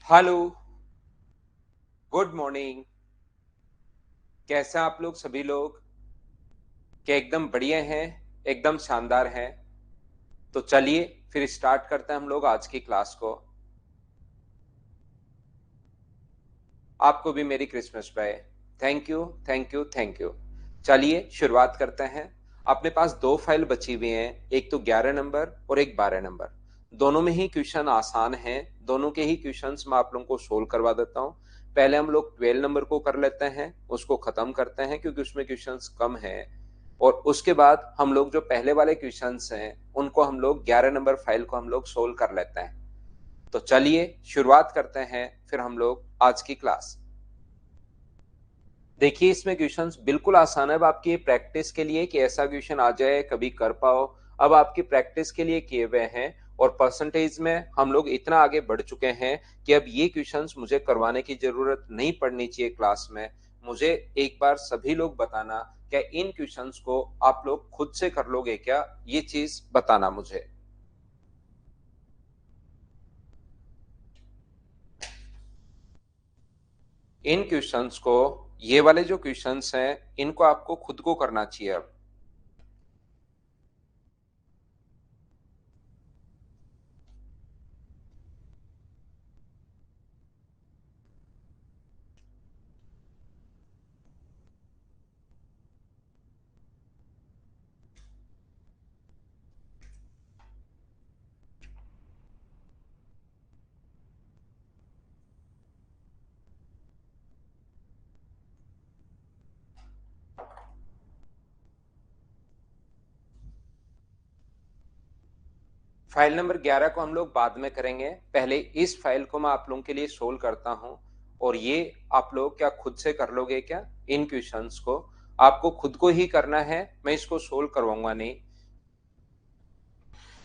Hello, good morning. कैसे हैं आप लोग सभी लोग? क्या एकदम बढ़िया हैं? एकदम शानदार हैं। तो चलिए फिर स्टार्ट करते हैं हम लोग आज की क्लास को। आपको भी मेरी Christmas bye. Thank you, thank you, thank you. चलिए शुरुआत करते हैं। अपने पास दो फाइल बची हुई हैं, एक तो 11 नंबर और एक 12 नंबर। दोनों में ही क्वेश्चन आसान हैं। दोनों के ही क्वेश्चंस मैं आप लोगों को सोल्व करवा देता हूँ। पहले हम लोग 12 नंबर को कर लेते हैं, उसको खत्म करते हैं क्योंकि उसमें क्वेश्चंस कम हैं। और उसके बाद हम लोग जो पहले वाले क्वेश्चंस हैं उनको हम लोग 11 नंबर फाइल को हम लोग सोल्व कर लेते हैं। तो चलिए शुरुआत करते हैं फिर हम लोग आज की क्लास। देखिए इसमें क्वेश्चंस बिल्कुल आसान है। अब आपकी प्रैक्टिस के लिए कि ऐसा क्वेश्चन आ जाए कभी कर पाओ, अब आपकी प्रैक्टिस के लिए किए हुए हैं। और परसेंटेज में हम लोग इतना आगे बढ़ चुके हैं कि अब ये क्वेश्चंस मुझे करवाने की जरूरत नहीं पड़नी चाहिए क्लास में। मुझे एक बार सभी लोग बताना, क्या इन क्वेश्चंस को आप लोग खुद से कर लोगे क्या? ये चीज बताना मुझे। इन क्वेश्चंस को, ये वाले जो क्वेश्चंस हैं इनको आपको खुद को करना चाहिए अब। फाइल नंबर 11 को हम लोग बाद में करेंगे, पहले इस फाइल को मैं आप लोगों के लिए सोल्व करता हूं। और ये आप लोग क्या खुद से कर लोगे क्या? इन क्वेश्चंस को आपको खुद को ही करना है, मैं इसको सोल्व करवाऊंगा नहीं।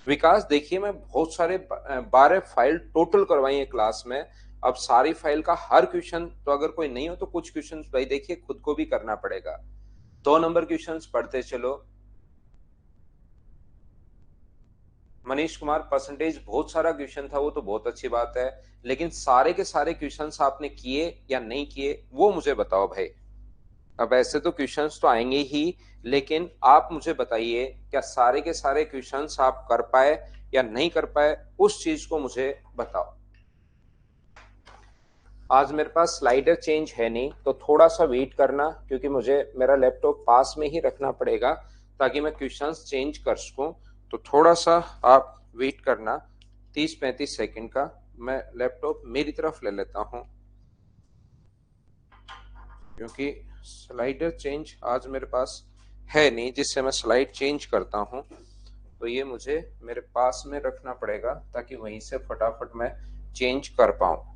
विकास देखिए, मैं बहुत सारे 12 फाइल टोटल करवाई है क्लास में। अब सारी फाइल का हर क्वेश्चन तो अगर कोई नहीं हो तो कुछ क्वेश्चंस भाई देखिए खुद को भी करना पड़ेगा। 2 नंबर क्वेश्चंस पढ़ते चलो। मनीष कुमार, परसेंटेज बहुत सारा क्वेश्चन था, वो तो बहुत अच्छी बात है। लेकिन सारे के सारे क्वेश्चंस आपने किए या नहीं किए वो मुझे बताओ भाई। अब ऐसे तो क्वेश्चंस तो आएंगे ही, लेकिन आप मुझे बताइए क्या सारे के सारे क्वेश्चंस आप कर पाए या नहीं कर पाए, उस चीज को मुझे बताओ। आज मेरे पास स्लाइडर चेंज है नहीं, तो थोड़ा सा वेट करना क्योंकि मुझे मेरा लैपटॉप पास में ही रखना पड़ेगा ताकि मैं क्वेश्चंस चेंज कर सकूं। तो थोड़ा सा आप वेट करना, 30-35 सेकंड का। मैं लैपटॉप मेरी तरफ ले लेता हूं क्योंकि स्लाइडर चेंज आज मेरे पास है नहीं जिससे मैं स्लाइड चेंज करता हूं। तो ये मुझे मेरे पास में रखना पड़ेगा ताकि वहीं से फटाफट मैं चेंज कर पाऊं।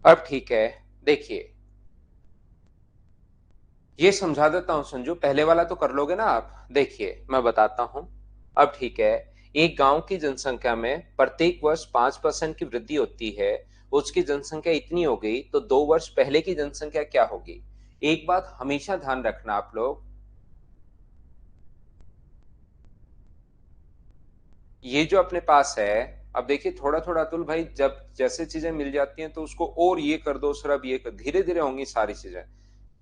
अब ठीक है। देखिए ये समझा देता हूं संजू, पहले वाला तो कर लोगे ना आप? देखिए मैं बताता हूं। अब ठीक है। एक गांव की जनसंख्या में प्रत्येक वर्ष 5% की वृद्धि होती है। उसकी जनसंख्या इतनी हो गई तो 2 वर्ष पहले की जनसंख्या क्या होगी? एक बात हमेशा ध्यान रखना आप लोग, ये जो अपने पास है, अब देखिए थोड़ा थोड़ा अतुल भाई, जब जैसे चीजें मिल जाती हैं तो उसको और ये कर दो सर, अब ये कर, धीरे धीरे होंगी सारी चीजें।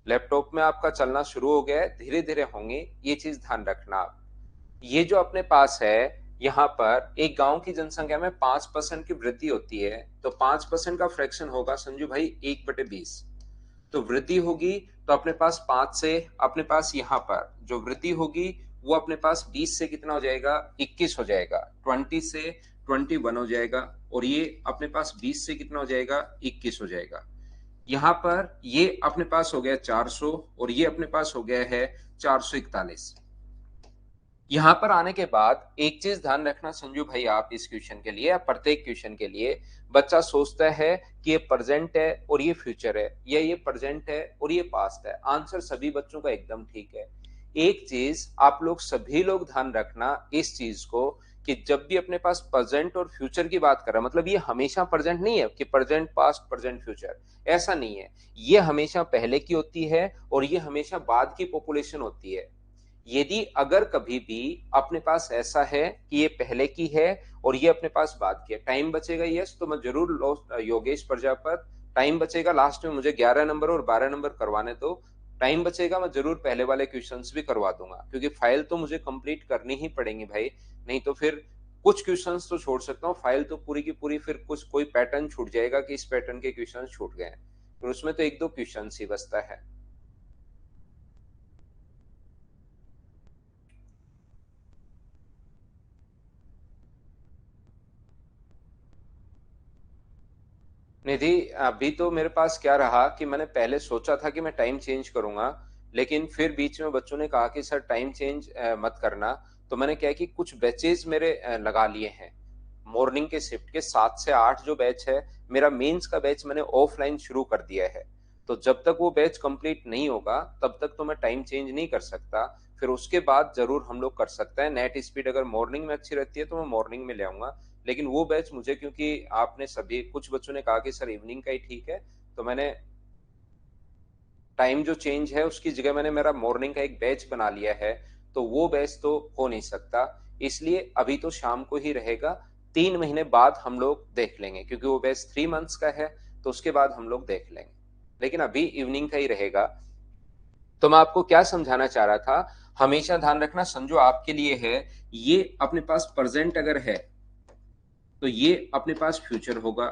लैपटॉप में आपका चलना शुरू हो गया है, धीरे धीरे होंगे, ये चीज ध्यान रखना आप। ये जो अपने पास है, यहाँ पर एक गांव की जनसंख्या में 5% की वृद्धि होती है, तो 5% का फ्रैक्शन होगा संजू भाई 1/20। तो वृद्धि होगी तो अपने पास 5 से, अपने पास यहाँ पर जो वृद्धि होगी वो अपने पास 20 से कितना हो जाएगा? 21 हो जाएगा। 20 से 21 हो जाएगा। और ये अपने पास 20 से कितना हो जाएगा? 21 हो जाएगा। यहां पर ये अपने पास हो गया 400 और ये अपने पास हो गया है 441। यहां पर आने के बाद एक चीज ध्यान रखना संजू भाई, आप इस क्वेश्चन के लिए या प्रत्येक क्वेश्चन के लिए बच्चा सोचता है कि ये प्रेजेंट है और ये फ्यूचर है, या ये प्रेजेंट है और ये पास्ट है। आंसर सभी बच्चों का एकदम ठीक है। एक चीज आप लोग सभी लोग ध्यान रखना इस चीज को, कि जब भी अपने पास प्रेजेंट और फ्यूचर की बात कर रहा है, मतलब ये हमेशा प्रेजेंट नहीं है कि प्रेजेंट पास्ट प्रेजेंट फ्यूचर, ऐसा नहीं है। ये हमेशा पहले की होती है और ये हमेशा बाद की पॉपुलेशन होती है। यदि अगर कभी भी अपने पास ऐसा है कि ये पहले की है और ये अपने पास बाद की है, टाइम बचेगा यस, तो मैं जरूर योगेश प्रजापत, टाइम बचेगा लास्ट में, मुझे 11 नंबर और 12 नंबर करवाने दो, टाइम बचेगा मैं जरूर पहले वाले क्वेश्चंस भी करवा दूंगा, क्योंकि फाइल तो मुझे कंप्लीट करनी ही पड़ेगी भाई। नहीं तो फिर कुछ क्वेश्चंस तो छोड़ सकता हूँ, फाइल तो पूरी की पूरी, फिर कुछ कोई पैटर्न छूट जाएगा कि इस पैटर्न के क्वेश्चन छूट गए, फिर उसमें तो एक दो क्वेश्चन ही बचता है। निधि, अभी तो मेरे पास क्या रहा कि मैंने पहले सोचा था कि मैं टाइम चेंज करूंगा, लेकिन फिर बीच में बच्चों ने कहा कि सर टाइम चेंज मत करना। तो मैंने क्या कि कुछ बैचेज मेरे लगा लिए हैं मॉर्निंग के शिफ्ट के, 7 से 8 जो बैच है, मेरा मेंस का बैच मैंने ऑफलाइन शुरू कर दिया है। तो जब तक वो बैच कंप्लीट नहीं होगा तब तक तो मैं टाइम चेंज नहीं कर सकता। फिर उसके बाद जरूर हम लोग कर सकते हैं। नेट स्पीड अगर मॉर्निंग में अच्छी रहती है तो मैं मॉर्निंग में ले आऊंगा, लेकिन वो बैच मुझे, क्योंकि आपने सभी कुछ बच्चों ने कहा कि सर इवनिंग का ही ठीक है, तो मैंने टाइम जो चेंज है उसकी जगह मैंने मेरा मॉर्निंग का एक बैच बना लिया है। तो वो बैच तो हो नहीं सकता, इसलिए अभी तो शाम को ही रहेगा। 3 महीने बाद हम लोग देख लेंगे, क्योंकि वो बैच 3 मंथ्स का है, तो उसके बाद हम लोग देख लेंगे, लेकिन अभी इवनिंग का ही रहेगा। तो मैं आपको क्या समझाना चाह रहा था, हमेशा ध्यान रखना संजो आपके लिए है, ये अपने पास प्रेजेंट अगर है तो ये अपने पास फ्यूचर होगा,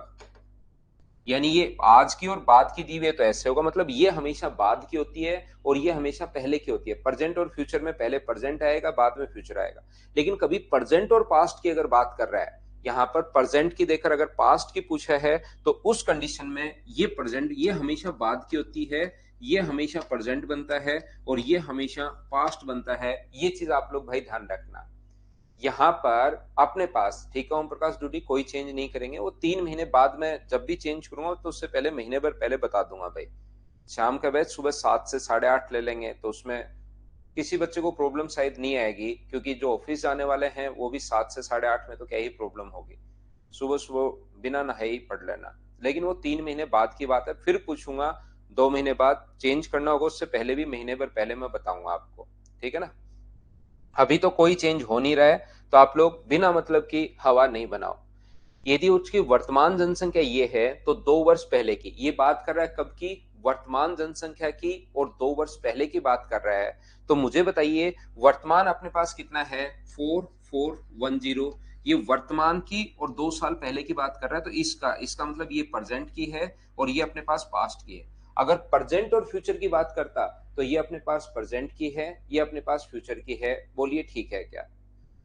यानी ये आज की और बाद की दी हुई है तो ऐसे होगा, मतलब ये हमेशा बाद की होती है और ये हमेशा पहले की होती है। प्रेजेंट और फ्यूचर में पहले प्रेजेंट आएगा, बाद में फ्यूचर आएगा। लेकिन कभी प्रेजेंट और पास्ट की अगर बात कर रहा है, यहाँ पर प्रेजेंट की देकर अगर पास्ट की पूछा है, तो उस कंडीशन में ये प्रेजेंट ये हमेशा बाद की होती है, ये हमेशा प्रेजेंट बनता है और ये हमेशा पास्ट बनता है। ये चीज आप लोग भाई ध्यान रखना। यहाँ पर अपने पास ठीक है, ओम प्रकाश ड्यूटी कोई चेंज नहीं करेंगे, वो 3 महीने बाद में जब भी चेंज करूंगा तो उससे पहले महीने भर पहले बता दूंगा भाई। शाम का बैच सुबह 7 से 8:30 ले लेंगे, तो उसमें किसी बच्चे को प्रॉब्लम शायद नहीं आएगी, क्योंकि जो ऑफिस जाने वाले हैं वो भी 7 से 8:30 में, तो क्या ही प्रॉब्लम होगी, सुबह सुबह बिना नहाए ही पढ़ लेना। लेकिन वो 3 महीने बाद की बात है, फिर पूछूंगा 2 महीने बाद चेंज करना होगा, उससे पहले भी महीने भर पहले मैं बताऊंगा आपको, ठीक है ना। अभी तो कोई चेंज हो नहीं रहा है, तो आप लोग बिना मतलब की हवा नहीं बनाओ। यदि उसकी वर्तमान जनसंख्या ये है तो 2 वर्ष पहले की, ये बात कर रहा है कब की, वर्तमान जनसंख्या की, और 2 वर्ष पहले की बात कर रहा है। तो मुझे बताइए वर्तमान अपने पास कितना है, 4410, ये वर्तमान की और 2 साल पहले की बात कर रहा है, तो इसका इसका मतलब ये प्रेजेंट की है और ये अपने पास पास्ट की है। अगर प्रेजेंट और फ्यूचर की बात करता तो ये अपने पास प्रेजेंट की है, ये अपने पास फ्यूचर की है, बोलिए ठीक है क्या।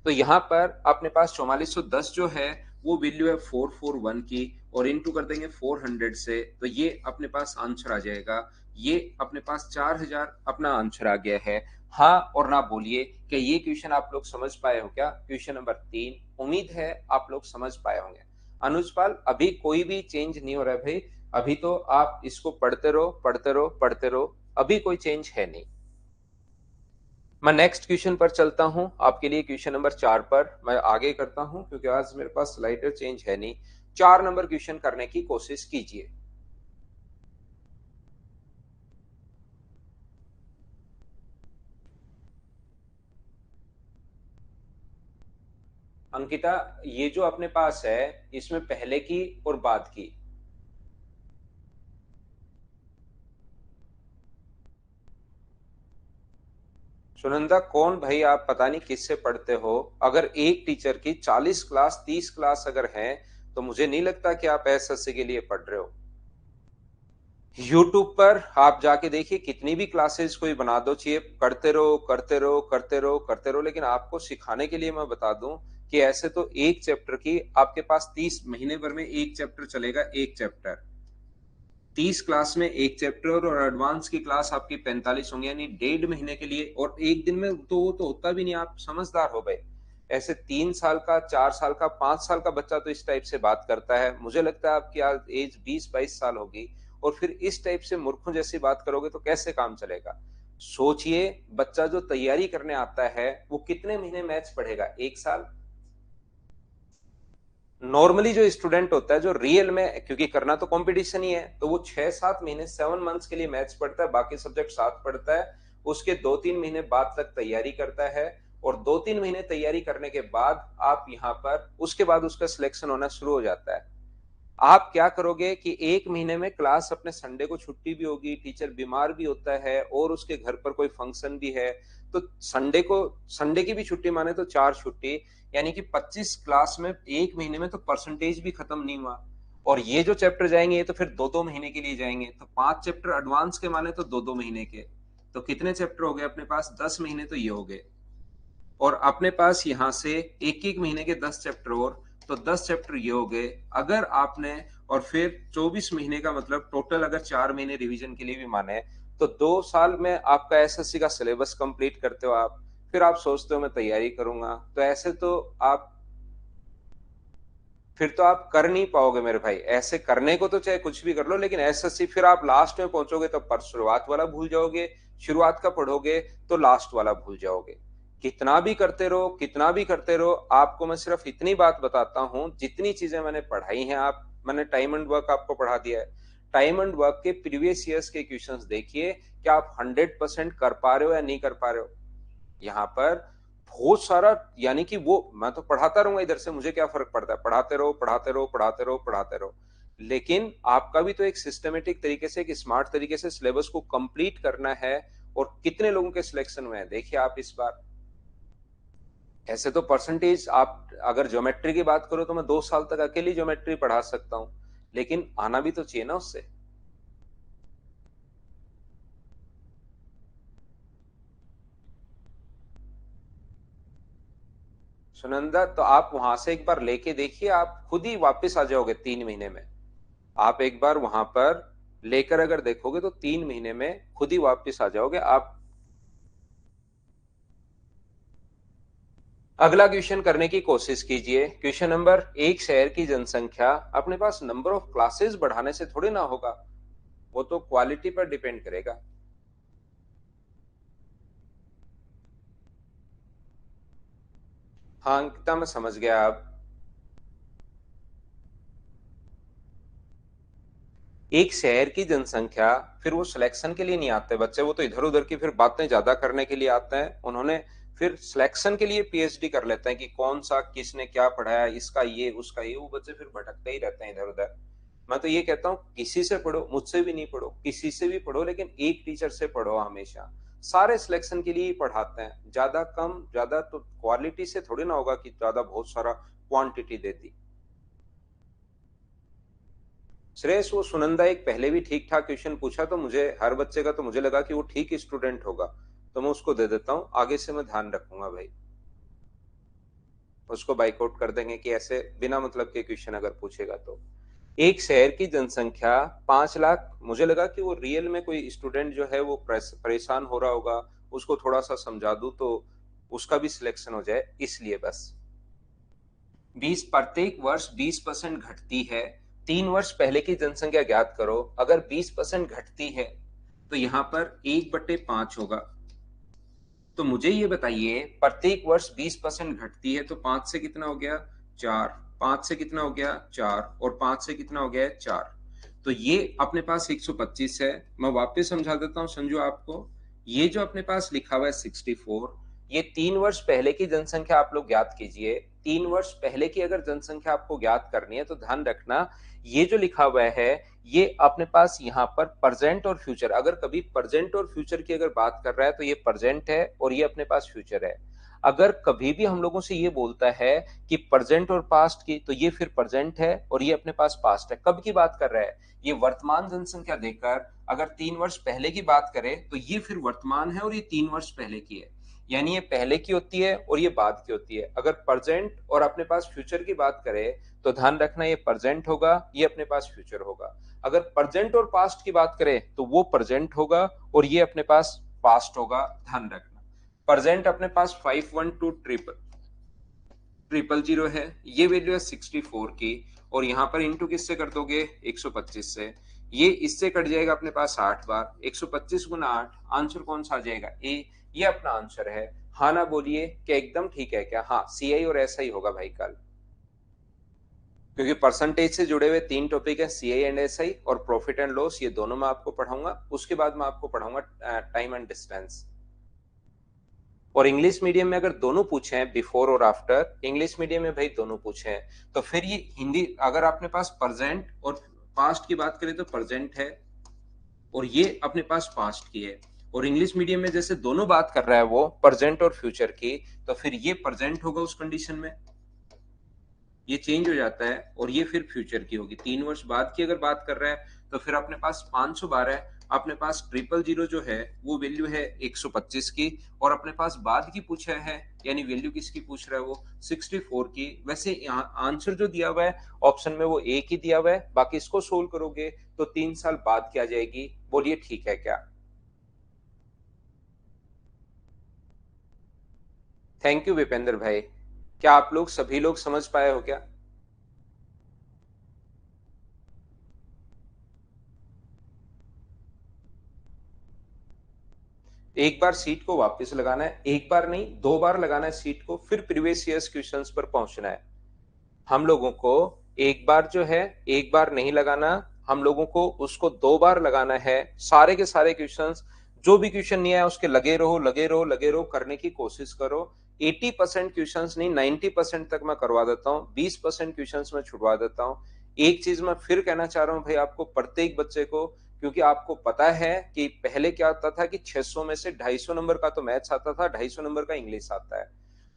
तो यहाँ पर अपने पास 4410 जो है वो वैल्यू है 441 की, और इनटू कर देंगे 400 से, तो ये अपने पास आंसर आ जाएगा। ये अपने पास 4000 अपना आंसर आ गया है। हाँ और ना बोलिए कि ये क्वेश्चन आप लोग समझ पाए हो क्या, क्वेश्चन नंबर 3, उम्मीद है आप लोग समझ पाए होंगे। अनुजपाल अभी कोई भी चेंज नहीं हो रहा है भाई, अभी तो आप इसको पढ़ते रहो पढ़ते रहो पढ़ते रहो, अभी कोई चेंज है नहीं। मैं नेक्स्ट क्वेश्चन पर चलता हूं, आपके लिए क्वेश्चन नंबर 4 पर मैं आगे करता हूं, क्योंकि आज मेरे पास स्लाइडर चेंज है नहीं। 4 नंबर क्वेश्चन करने की कोशिश कीजिए। अंकिता, ये जो अपने पास है इसमें पहले की और बाद की, सुनंदा कौन भाई, आप पता नहीं किससे पढ़ते हो। अगर एक टीचर की 40 क्लास 30 क्लास अगर है, तो मुझे नहीं लगता कि आप एसएससी के लिए पढ़ रहे हो। यूट्यूब पर आप जाके देखिए, कितनी भी क्लासेस कोई बना दो, चाहिए करते रहो करते रहो करते रहो करते रहो, लेकिन आपको सिखाने के लिए मैं बता दूं कि ऐसे तो एक चैप्टर की आपके पास 30 महीने भर में एक चैप्टर चलेगा, एक चैप्टर। 30 क्लास में एक चैप्टर और एडवांस की क्लास आपकी 45 होंगी, यानी 1.5 महीने के लिए, और एक दिन में तो होता भी नहीं, आप समझदार हो गए। ऐसे 3 साल का, 4 साल का, 5 साल का बच्चा तो इस टाइप से बात करता है। मुझे लगता है आपकी आज एज 20-22 साल होगी और फिर इस टाइप से मूर्खों जैसी बात करोगे तो कैसे काम चलेगा। सोचिए, बच्चा जो तैयारी करने आता है वो कितने महीने मैथ्स पढ़ेगा? 1 साल। नॉर्मली जो स्टूडेंट होता है, जो रियल में, क्योंकि करना तो कंपटीशन ही है, तो वो 6-7 महीने, 7 मंथ्स के लिए मैथ्स पढ़ता है, बाकी सब्जेक्ट साथ पढ़ता है। उसके 2-3 महीने बाद तक तैयारी करता है, और 2-3 महीने तैयारी करने के बाद आप यहाँ पर, उसके बाद उसका सिलेक्शन होना शुरू हो जाता है। आप क्या करोगे कि 1 महीने में क्लास, अपने संडे को छुट्टी भी होगी, टीचर बीमार भी होता है और उसके घर पर कोई फंक्शन भी है, तो संडे की भी छुट्टी माने तो 4 छुट्टी, यानी कि 25 क्लास में 1 महीने में तो परसेंटेज भी खत्म नहीं हुआ। और ये जो चैप्टर जाएंगे ये तो फिर 2-2 महीने के लिए जाएंगे, तो 5 चैप्टर एडवांस के माने तो 2-2 महीने के, तो कितने चैप्टर हो गए अपने पास? 10 महीने तो ये हो गए। और अपने पास यहां से एक एक महीने के 10 चैप्टर और, तो 10 चैप्टर ये हो गए। अगर आपने, और फिर 24 महीने का मतलब टोटल, अगर 4 महीने रिवीजन के लिए भी माने, तो 2 साल में आपका एसएससी का सिलेबस कंप्लीट करते हो आप। फिर आप सोचते हो मैं तैयारी करूंगा, तो ऐसे तो आप, फिर तो आप कर नहीं पाओगे मेरे भाई। ऐसे करने को तो चाहे कुछ भी कर लो, लेकिन एसएससी फिर आप लास्ट में पहुंचोगे तो पर शुरुआत वाला भूल जाओगे, शुरुआत का पढ़ोगे तो लास्ट वाला भूल जाओगे। कितना भी करते रहो, कितना भी करते रहो, आपको मैं सिर्फ इतनी बात बताता हूं, जितनी चीजें मैंने पढ़ाई हैं, आप, मैंने टाइम एंड वर्क आपको पढ़ा दिया है। टाइम एंड वर्क के प्रीवियस ईयर्स के क्वेश्चंस देखिए, क्या आप 100% कर पा रहे हो या नहीं कर पा रहे हो। यहाँ पर बहुत सारा, यानी कि वो, मैं तो पढ़ाता रहूंगा इधर से, मुझे क्या फर्क पड़ता है, पढ़ाते रहो, पढ़ाते रहो, पढ़ाते रहो, पढ़ाते रहो। लेकिन आपका भी तो एक सिस्टमेटिक तरीके से, एक स्मार्ट तरीके से सिलेबस को कंप्लीट करना है। और कितने लोगों के सिलेक्शन हुए हैं देखिए आप इस बार। ऐसे तो परसेंटेज, आप अगर ज्योमेट्री की बात करो तो मैं 2 साल तक अकेली ज्योमेट्री पढ़ा सकता हूं, लेकिन आना भी तो चाहिए ना उससे। सुनंदा, तो आप वहां से एक बार लेके देखिए, आप खुद ही वापस आ जाओगे 3 महीने में। आप एक बार वहां पर लेकर अगर देखोगे तो 3 महीने में खुद ही वापस आ जाओगे आप। अगला क्वेश्चन करने की कोशिश कीजिए। क्वेश्चन नंबर, एक शहर की जनसंख्या, अपने पास नंबर ऑफ क्लासेस बढ़ाने से थोड़ी ना होगा, वो तो क्वालिटी पर डिपेंड करेगा। हाँ अंकिता, मैं समझ गया। आप, एक शहर की जनसंख्या, फिर वो सिलेक्शन के लिए नहीं आते बच्चे, वो तो इधर उधर की फिर बातें ज्यादा करने के लिए आते हैं। उन्होंने फिर सिलेक्शन के लिए पीएचडी कर लेते हैं कि कौन सा, किसने क्या पढ़ाया, इसका ये, उसका ये, वो बच्चे फिर भटकते ही रहते हैं इधर उधर। मैं तो ये कहता हूँ, किसी से पढ़ो, मुझसे भी नहीं पढ़ो, किसी से भी पढ़ो, लेकिन एक टीचर से पढ़ो हमेशा। सारे सिलेक्शन के लिए ही पढ़ाते हैं, ज्यादा कम ज्यादा तो क्वालिटी से थोड़ी ना होगा कि ज्यादा बहुत सारा क्वांटिटी दे दी। श्रेयस, वो सुनंदा एक पहले भी ठीक ठाक क्वेश्चन पूछा, तो मुझे हर बच्चे का, तो मुझे लगा कि वो ठीक स्टूडेंट होगा, तो मैं उसको दे देता हूँ। आगे से मैं ध्यान रखूंगा भाई, उसको बाइकआउट कर देंगे कि ऐसे बिना मतलब के क्वेश्चन अगर पूछेगा तो। एक शहर की जनसंख्या 5 लाख, मुझे लगा कि वो रियल में कोई स्टूडेंट जो है वो परेशान हो रहा होगा, उसको थोड़ा सा समझा दूं तो उसका भी सिलेक्शन हो जाए, इसलिए बस। प्रत्येक वर्ष 20% घटती है। 3 वर्ष पहले की जनसंख्या ज्ञात करो। अगर 20% घटती है तो यहाँ पर 1/5 होगा। तो मुझे ये बताइए, प्रत्येक वर्ष 20% घटती है, तो 5 से कितना हो गया? 4। 5 से कितना हो गया? 4। और 5 से कितना हो गया? 4। तो ये अपने पास 125 है। मैं वापस समझा देता हूँ संजू आपको। ये जो अपने पास लिखा हुआ है 64, ये 3 वर्ष पहले की जनसंख्या आप लोग ज्ञात कीजिए। 3 वर्ष पहले की अगर जनसंख्या आपको ज्ञात करनी है तो ध्यान रखना, ये जो लिखा हुआ है, ये अपने पास यहाँ पर प्रेजेंट और फ्यूचर, अगर कभी प्रेजेंट और फ्यूचर की अगर बात कर रहा है तो ये प्रेजेंट है और ये अपने पास फ्यूचर है। अगर कभी भी हम लोगों से ये बोलता है कि प्रेजेंट और पास्ट की, तो ये फिर प्रेजेंट है और ये अपने पास पास्ट है। कब की बात कर रहा है? ये वर्तमान जनसंख्या देकर अगर 3 वर्ष पहले की बात करें तो ये फिर वर्तमान है और ये 3 वर्ष पहले की है, यानी ये पहले की होती है और ये बाद की होती है। अगर प्रेजेंट और अपने पास फ्यूचर की बात करें तो ध्यान रखना, ये प्रेजेंट होगा, ये अपने पास फ्यूचर होगा। अगर प्रेजेंट और पास्ट की बात करें तो वो प्रेजेंट होगा और ये अपने पास पास्ट होगा, ध्यान रखना। प्रेजेंट अपने पास 512 ट्रिपल जीरो है, ये वैल्यू है 64 की, और यहाँ पर इंटू किससे कर दोगे 125 से, ये इससे कट जाएगा अपने पास 8 बार, 125 गुना 8, आंसर कौन सा आ जाएगा ए, ये अपना आंसर है। हाँ ना बोलिए, क्या एकदम ठीक है क्या? हाँ, सी आई और एस आई होगा भाई कल, क्योंकि परसेंटेज से जुड़े हुए 3 टॉपिक है, सी आई एंड एस आई और प्रॉफिट एंड लॉस, ये दोनों मैं आपको पढ़ाऊंगा। उसके बाद मैं आपको पढ़ाऊंगा टाइम एंड डिस्टेंस। और इंग्लिश मीडियम में अगर दोनों पूछे हैं, बिफोर और आफ्टर, इंग्लिश मीडियम में भाई दोनों पूछे हैं, तो फिर ये हिंदी अगर आपने पास प्रेजेंट और पास्ट की बात करें तो प्रेजेंट है, और ये अपने पास पास्ट की है, और इंग्लिश मीडियम में जैसे दोनों बात कर रहा है वो प्रेजेंट और फ्यूचर की, तो फिर ये प्रेजेंट होगा उस कंडीशन में, ये चेंज हो जाता है, और ये फिर फ्यूचर की होगी। 3 वर्ष बाद की अगर बात कर रहा है तो फिर अपने पास 512 है, अपने पास ट्रिपल जीरो जो है वो वैल्यू है 125 की, और अपने पास बाद की पूछा है, यानी वैल्यू किसकी पूछ रहा है वो 64 की। वैसे यहाँ आंसर जो दिया हुआ है ऑप्शन में वो एक ही दिया हुआ है, बाकी इसको सोल्व करोगे तो 3 साल बाद की आ जाएगी। बोलिए ठीक है क्या? थैंक यू विपेंद्र भाई। क्या आप लोग सभी लोग समझ पाए हो क्या? एक बार सीट को वापस लगाना है, एक बार नहीं 2 बार लगाना है सीट को, फिर प्रीवियस ईयर्स क्वेश्चंस पर पहुंचना है। हम लोगों को एक बार जो है, एक बार नहीं लगाना, हम लोगों को उसको 2 बार लगाना है। सारे के सारे क्वेश्चंस, जो भी क्वेश्चन नहीं आया उसके लगे रहो लगे रहो लगे रहो, करने की कोशिश करो। 80% क्वेश्चंस नहीं 90% तक मैं करवा देता हूँ, 20% क्वेश्चंस मैं छुड़वा देता हूँ। एक चीज मैं फिर कहना चाह रहा हूँ भाई आपको, प्रत्येक बच्चे को, क्योंकि आपको पता है कि पहले क्या होता था कि 600 में से 250 नंबर का तो मैथ्स आता था, 250 नंबर का इंग्लिश आता है,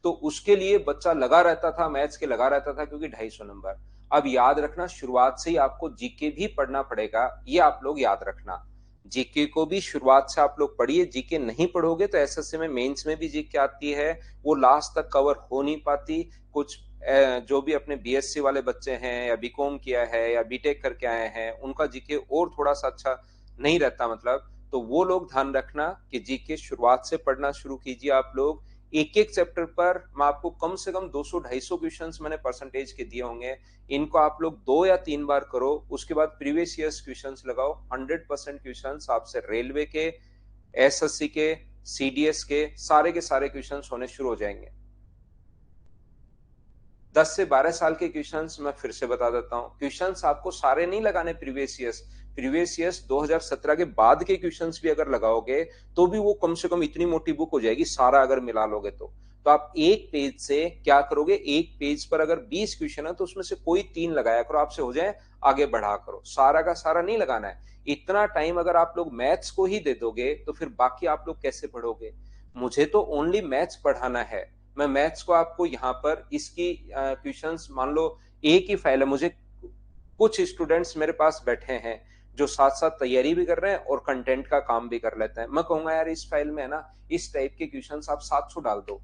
तो उसके लिए बच्चा लगा रहता था, मैथ्स के लगा रहता था, क्योंकि 250 नंबर। अब याद रखना, शुरुआत से ही आपको जीके भी पढ़ना पड़ेगा, ये आप लोग याद रखना। जीके को भी शुरुआत से आप लोग पढ़िए, जीके नहीं पढ़ोगे तो एसएससी में मेंस में भी जीके आती है, वो लास्ट तक कवर हो नहीं पाती। कुछ जो भी अपने बीएससी वाले बच्चे हैं या बीकॉम किया है या बीटेक करके आए हैं, उनका जीके और थोड़ा सा अच्छा नहीं रहता, मतलब, तो वो लोग ध्यान रखना कि जीके शुरुआत से पढ़ना शुरू कीजिए आप लोग। एक एक चैप्टर पर मैं आपको कम से कम 200-250 क्वेश्चंस मैंने परसेंटेज के दिए होंगे, इनको आप लोग 2 या 3 बार करो, उसके बाद प्रीवियस ईयर्स क्वेश्चंस लगाओ। 100% क्वेश्चंस आपसे रेलवे के, एसएससी के, सीडीएस के सारे क्वेश्चंस होने शुरू हो जाएंगे। 10 से 12 साल के क्वेश्चंस मैं फिर से बता देता हूँ, क्वेश्चंस आपको सारे नहीं लगाने प्रीवियस ईयर्स 2017 के बाद के क्वेश्चंस भी अगर लगाओगे तो भी वो कम से कम इतनी मोटी बुक हो जाएगी, सारा अगर मिला लोगे तो आप एक पेज से क्या करोगे, एक पेज पर अगर 20 क्वेश्चन है तो उसमें से कोई 3 लगाया करो, आपसे हो जाए, आगे बढ़ा करो, सारा का सारा नहीं लगाना है। इतना टाइम अगर आप लोग मैथ्स को ही दे दोगे तो फिर बाकी आप लोग कैसे पढ़ोगे? मुझे तो ओनली मैथ्स पढ़ाना है, मैं मैथ्स को आपको यहाँ पर इसकी क्वेश्चंस, मान लो एक ही फाइल है, मुझे कुछ स्टूडेंट्स मेरे पास बैठे हैं जो साथ साथ तैयारी भी कर रहे हैं और कंटेंट का काम भी कर लेते हैं, मैं कहूंगा यार इस फाइल में है ना, इस टाइप के क्वेश्चंस आप 700 डाल दो,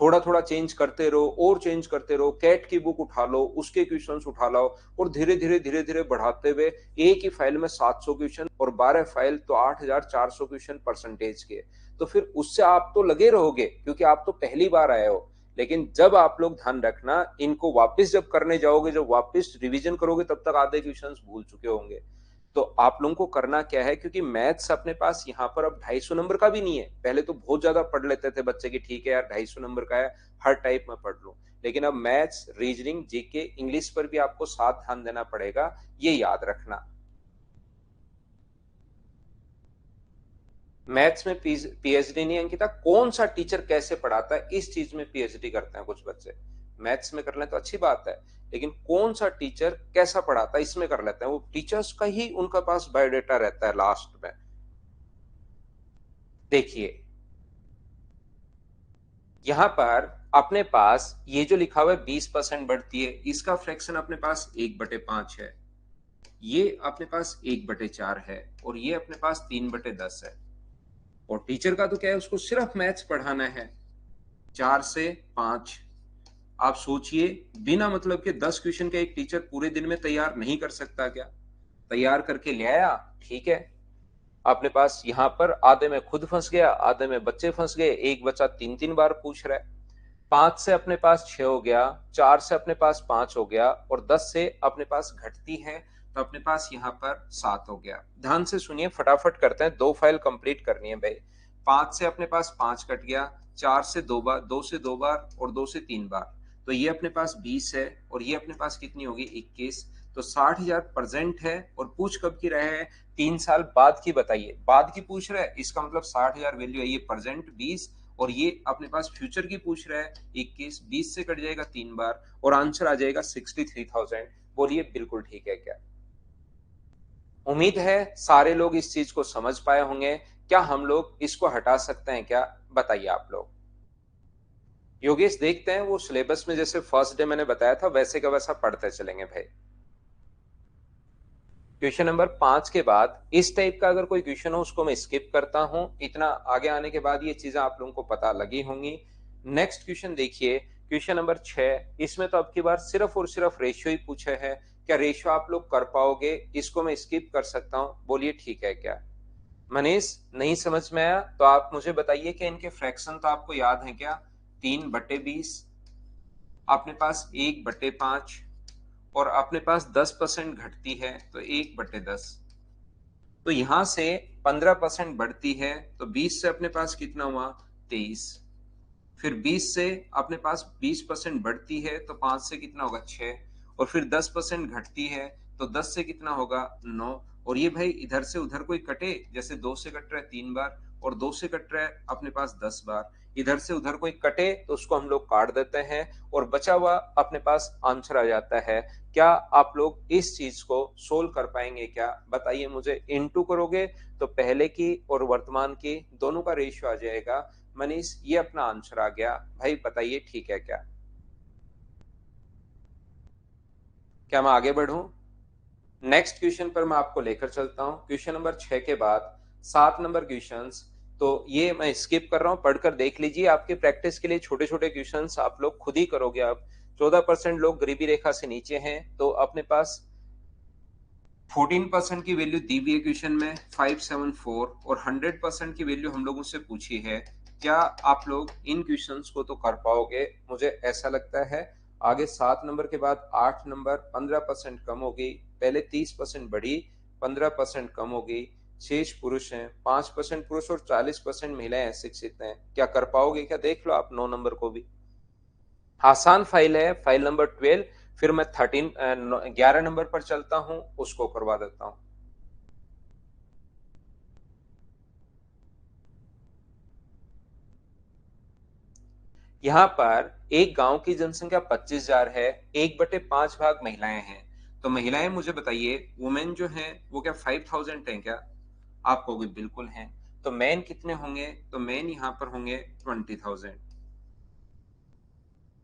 थोड़ा थोड़ा चेंज करते रहो और चेंज करते रहो, कैट की बुक उठा लो, उसके क्वेश्चंस उठा लो, और धीरे धीरे बढ़ाते हुए एक ही फाइल में 700 क्वेश्चन और 12 फाइल तो 8400 क्वेश्चन परसेंटेज के, तो फिर उससे आप तो लगे रहोगे क्योंकि आप तो पहली बार आए हो। लेकिन जब आप लोग ध्यान रखना, इनको वापस जब करने जाओगे, जब वापस रिवीजन करोगे, तब तक आधे क्वेश्चंस भूल चुके होंगे। तो आप लोगों को करना क्या है, क्योंकि मैथ्स अपने पास यहाँ पर अब 250 नंबर का भी नहीं है, पहले तो बहुत ज्यादा पढ़ लेते थे बच्चे की, ठीक है यार 250 नंबर का है, हर टाइप में पढ़ लो, लेकिन अब मैथ्स, रीजनिंग, जीके, इंग्लिश पर भी आपको साथ ध्यान देना पड़ेगा, ये याद रखना। मैथ्स में पीएचडी नहीं अंकिता, कौन सा टीचर कैसे पढ़ाता है इस चीज में पीएचडी करते हैं कुछ बच्चे, मैथ्स में कर लें तो अच्छी बात है, लेकिन कौन सा टीचर कैसा पढ़ाता है इसमें कर लेते हैं, वो टीचर्स का ही उनका पास बायोडेटा रहता है लास्ट में। देखिए यहां पर अपने पास ये जो लिखा हुआ है 20% बढ़ती है, इसका फ्रैक्शन अपने पास 1/5 है, ये अपने पास 1/4 है, और ये अपने पास 3/10 है। और टीचर का तो क्या है, उसको सिर्फ मैथ्स पढ़ाना है, 4 से 5। आप सोचिए, बिना मतलब के 10 क्वेश्चन का एक टीचर पूरे दिन में तैयार नहीं कर सकता क्या? तैयार करके ले आया, ठीक है। अपने पास यहाँ पर आधे में खुद फंस गया, आधे में बच्चे फंस गए, एक बच्चा 3 3 बार पूछ रहा है। 5 से अपने पास 6 हो गया, 4 से अपने पास 5 हो गया, और 10 से अपने पास घटती है तो अपने पास यहाँ पर 7 हो गया। ध्यान से सुनिए, फटाफट करते हैं, 2 फाइल कंप्लीट करनी है भाई। 5 से अपने पास 5 कट गया, 4 से 2 बार, 2 से 2 बार और 2 से 3 बार, तो ये अपने पास 20 है, और ये अपने पास कितनी होगी 21। तो 60,000 प्रेजेंट है, और पूछ कब की रहे हैं, 3 साल बाद की बताइए। बाद की पूछ रहा है, इसका मतलब 60,000 वैल्यू है, ये प्रेजेंट 20, और ये अपने पास फ्यूचर की पूछ रहा है 21। 20 से कट जाएगा 3 बार, और आंसर आ जाएगा 63,000। बोलिए बिल्कुल ठीक है क्या? उम्मीद है सारे लोग इस चीज को समझ पाए होंगे। क्या हम लोग इसको हटा सकते हैं क्या? बताइए आप लोग। योगेश, देखते हैं वो सिलेबस में जैसे फर्स्ट डे मैंने बताया था वैसे का वैसा पढ़ते चलेंगे भाई। क्वेश्चन नंबर 5 के बाद इस टाइप का अगर कोई क्वेश्चन हो उसको मैं स्किप करता हूं। इतना आगे आने के बाद ये चीजें आप लोगों को पता लगी होंगी। नेक्स्ट क्वेश्चन देखिए, क्वेश्चन नंबर 6। इसमें तो अब की बार सिर्फ और सिर्फ रेशियो ही पूछे है। क्या रेशियो आप लोग कर पाओगे? इसको मैं स्किप कर सकता हूं, बोलिए ठीक है क्या? मनीष, नहीं समझ में आया तो आप मुझे बताइए कि इनके फ्रैक्शन तो आपको याद है क्या? 3/20, अपने पास 1/5, और अपने पास 10% घटती है तो 1/10। तो यहां से 15% बढ़ती है, तो 20 से अपने पास कितना हुआ 23। फिर 20 से अपने पास 20% बढ़ती है तो 5 से कितना होगा 6, और फिर 10% घटती है तो 10 से कितना होगा 9। और ये भाई इधर से उधर कोई कटे, जैसे 2 से कट रहा है 3 बार, और 2 से कट रहा है अपने पास 10 बार। इधर से उधर कोई कटे तो उसको हम लोग काट देते हैं, और बचा हुआ अपने पास आंसर आ जाता है। क्या आप लोग इस चीज को सोल्व कर पाएंगे क्या? बताइए मुझे। इनटू करोगे तो पहले की और वर्तमान की दोनों का रेशियो आ जाएगा। मनीष, ये अपना आंसर आ गया भाई, बताइए ठीक है क्या? क्या मैं आगे बढ़ूं? नेक्स्ट क्वेश्चन पर मैं आपको लेकर चलता हूं। क्वेश्चन नंबर 6 के बाद 7 नंबर क्वेश्चंस, तो ये मैं स्किप कर रहा हूं, पढ़कर देख लीजिए। आपकी प्रैक्टिस के लिए छोटे छोटे क्वेश्चंस आप लोग खुद ही करोगे। अब 14% लोग गरीबी रेखा से नीचे हैं, तो अपने पास 14% की वैल्यू दी हुई है क्वेश्चन में 574, और 100% की वैल्यू हम लोगों से पूछी है। क्या आप लोग इन क्वेश्चंस को तो कर पाओगे? मुझे ऐसा लगता है। आगे 7 नंबर के बाद 8 नंबर, 15% कम हो गई, पहले 30% बढ़ी, 15% कम हो गई। शेष पुरुष हैं, 5% पुरुष और 40% महिलाएं शिक्षित हैं। क्या कर पाओगे क्या? देख लो आप 9 नंबर को भी। आसान फाइल है, फाइल नंबर 12। फिर मैं 11 नंबर पर चलता हूं, उसको करवा देता हूं। यहाँ पर एक गांव की जनसंख्या 25,000 है, 1/5 भाग महिलाएं हैं। तो महिलाएं मुझे बताइए, वुमेन जो है वो क्या 5,000 है क्या? आप कहोगे बिल्कुल हैं। तो मैन कितने होंगे? तो मैन यहाँ पर होंगे 20,000।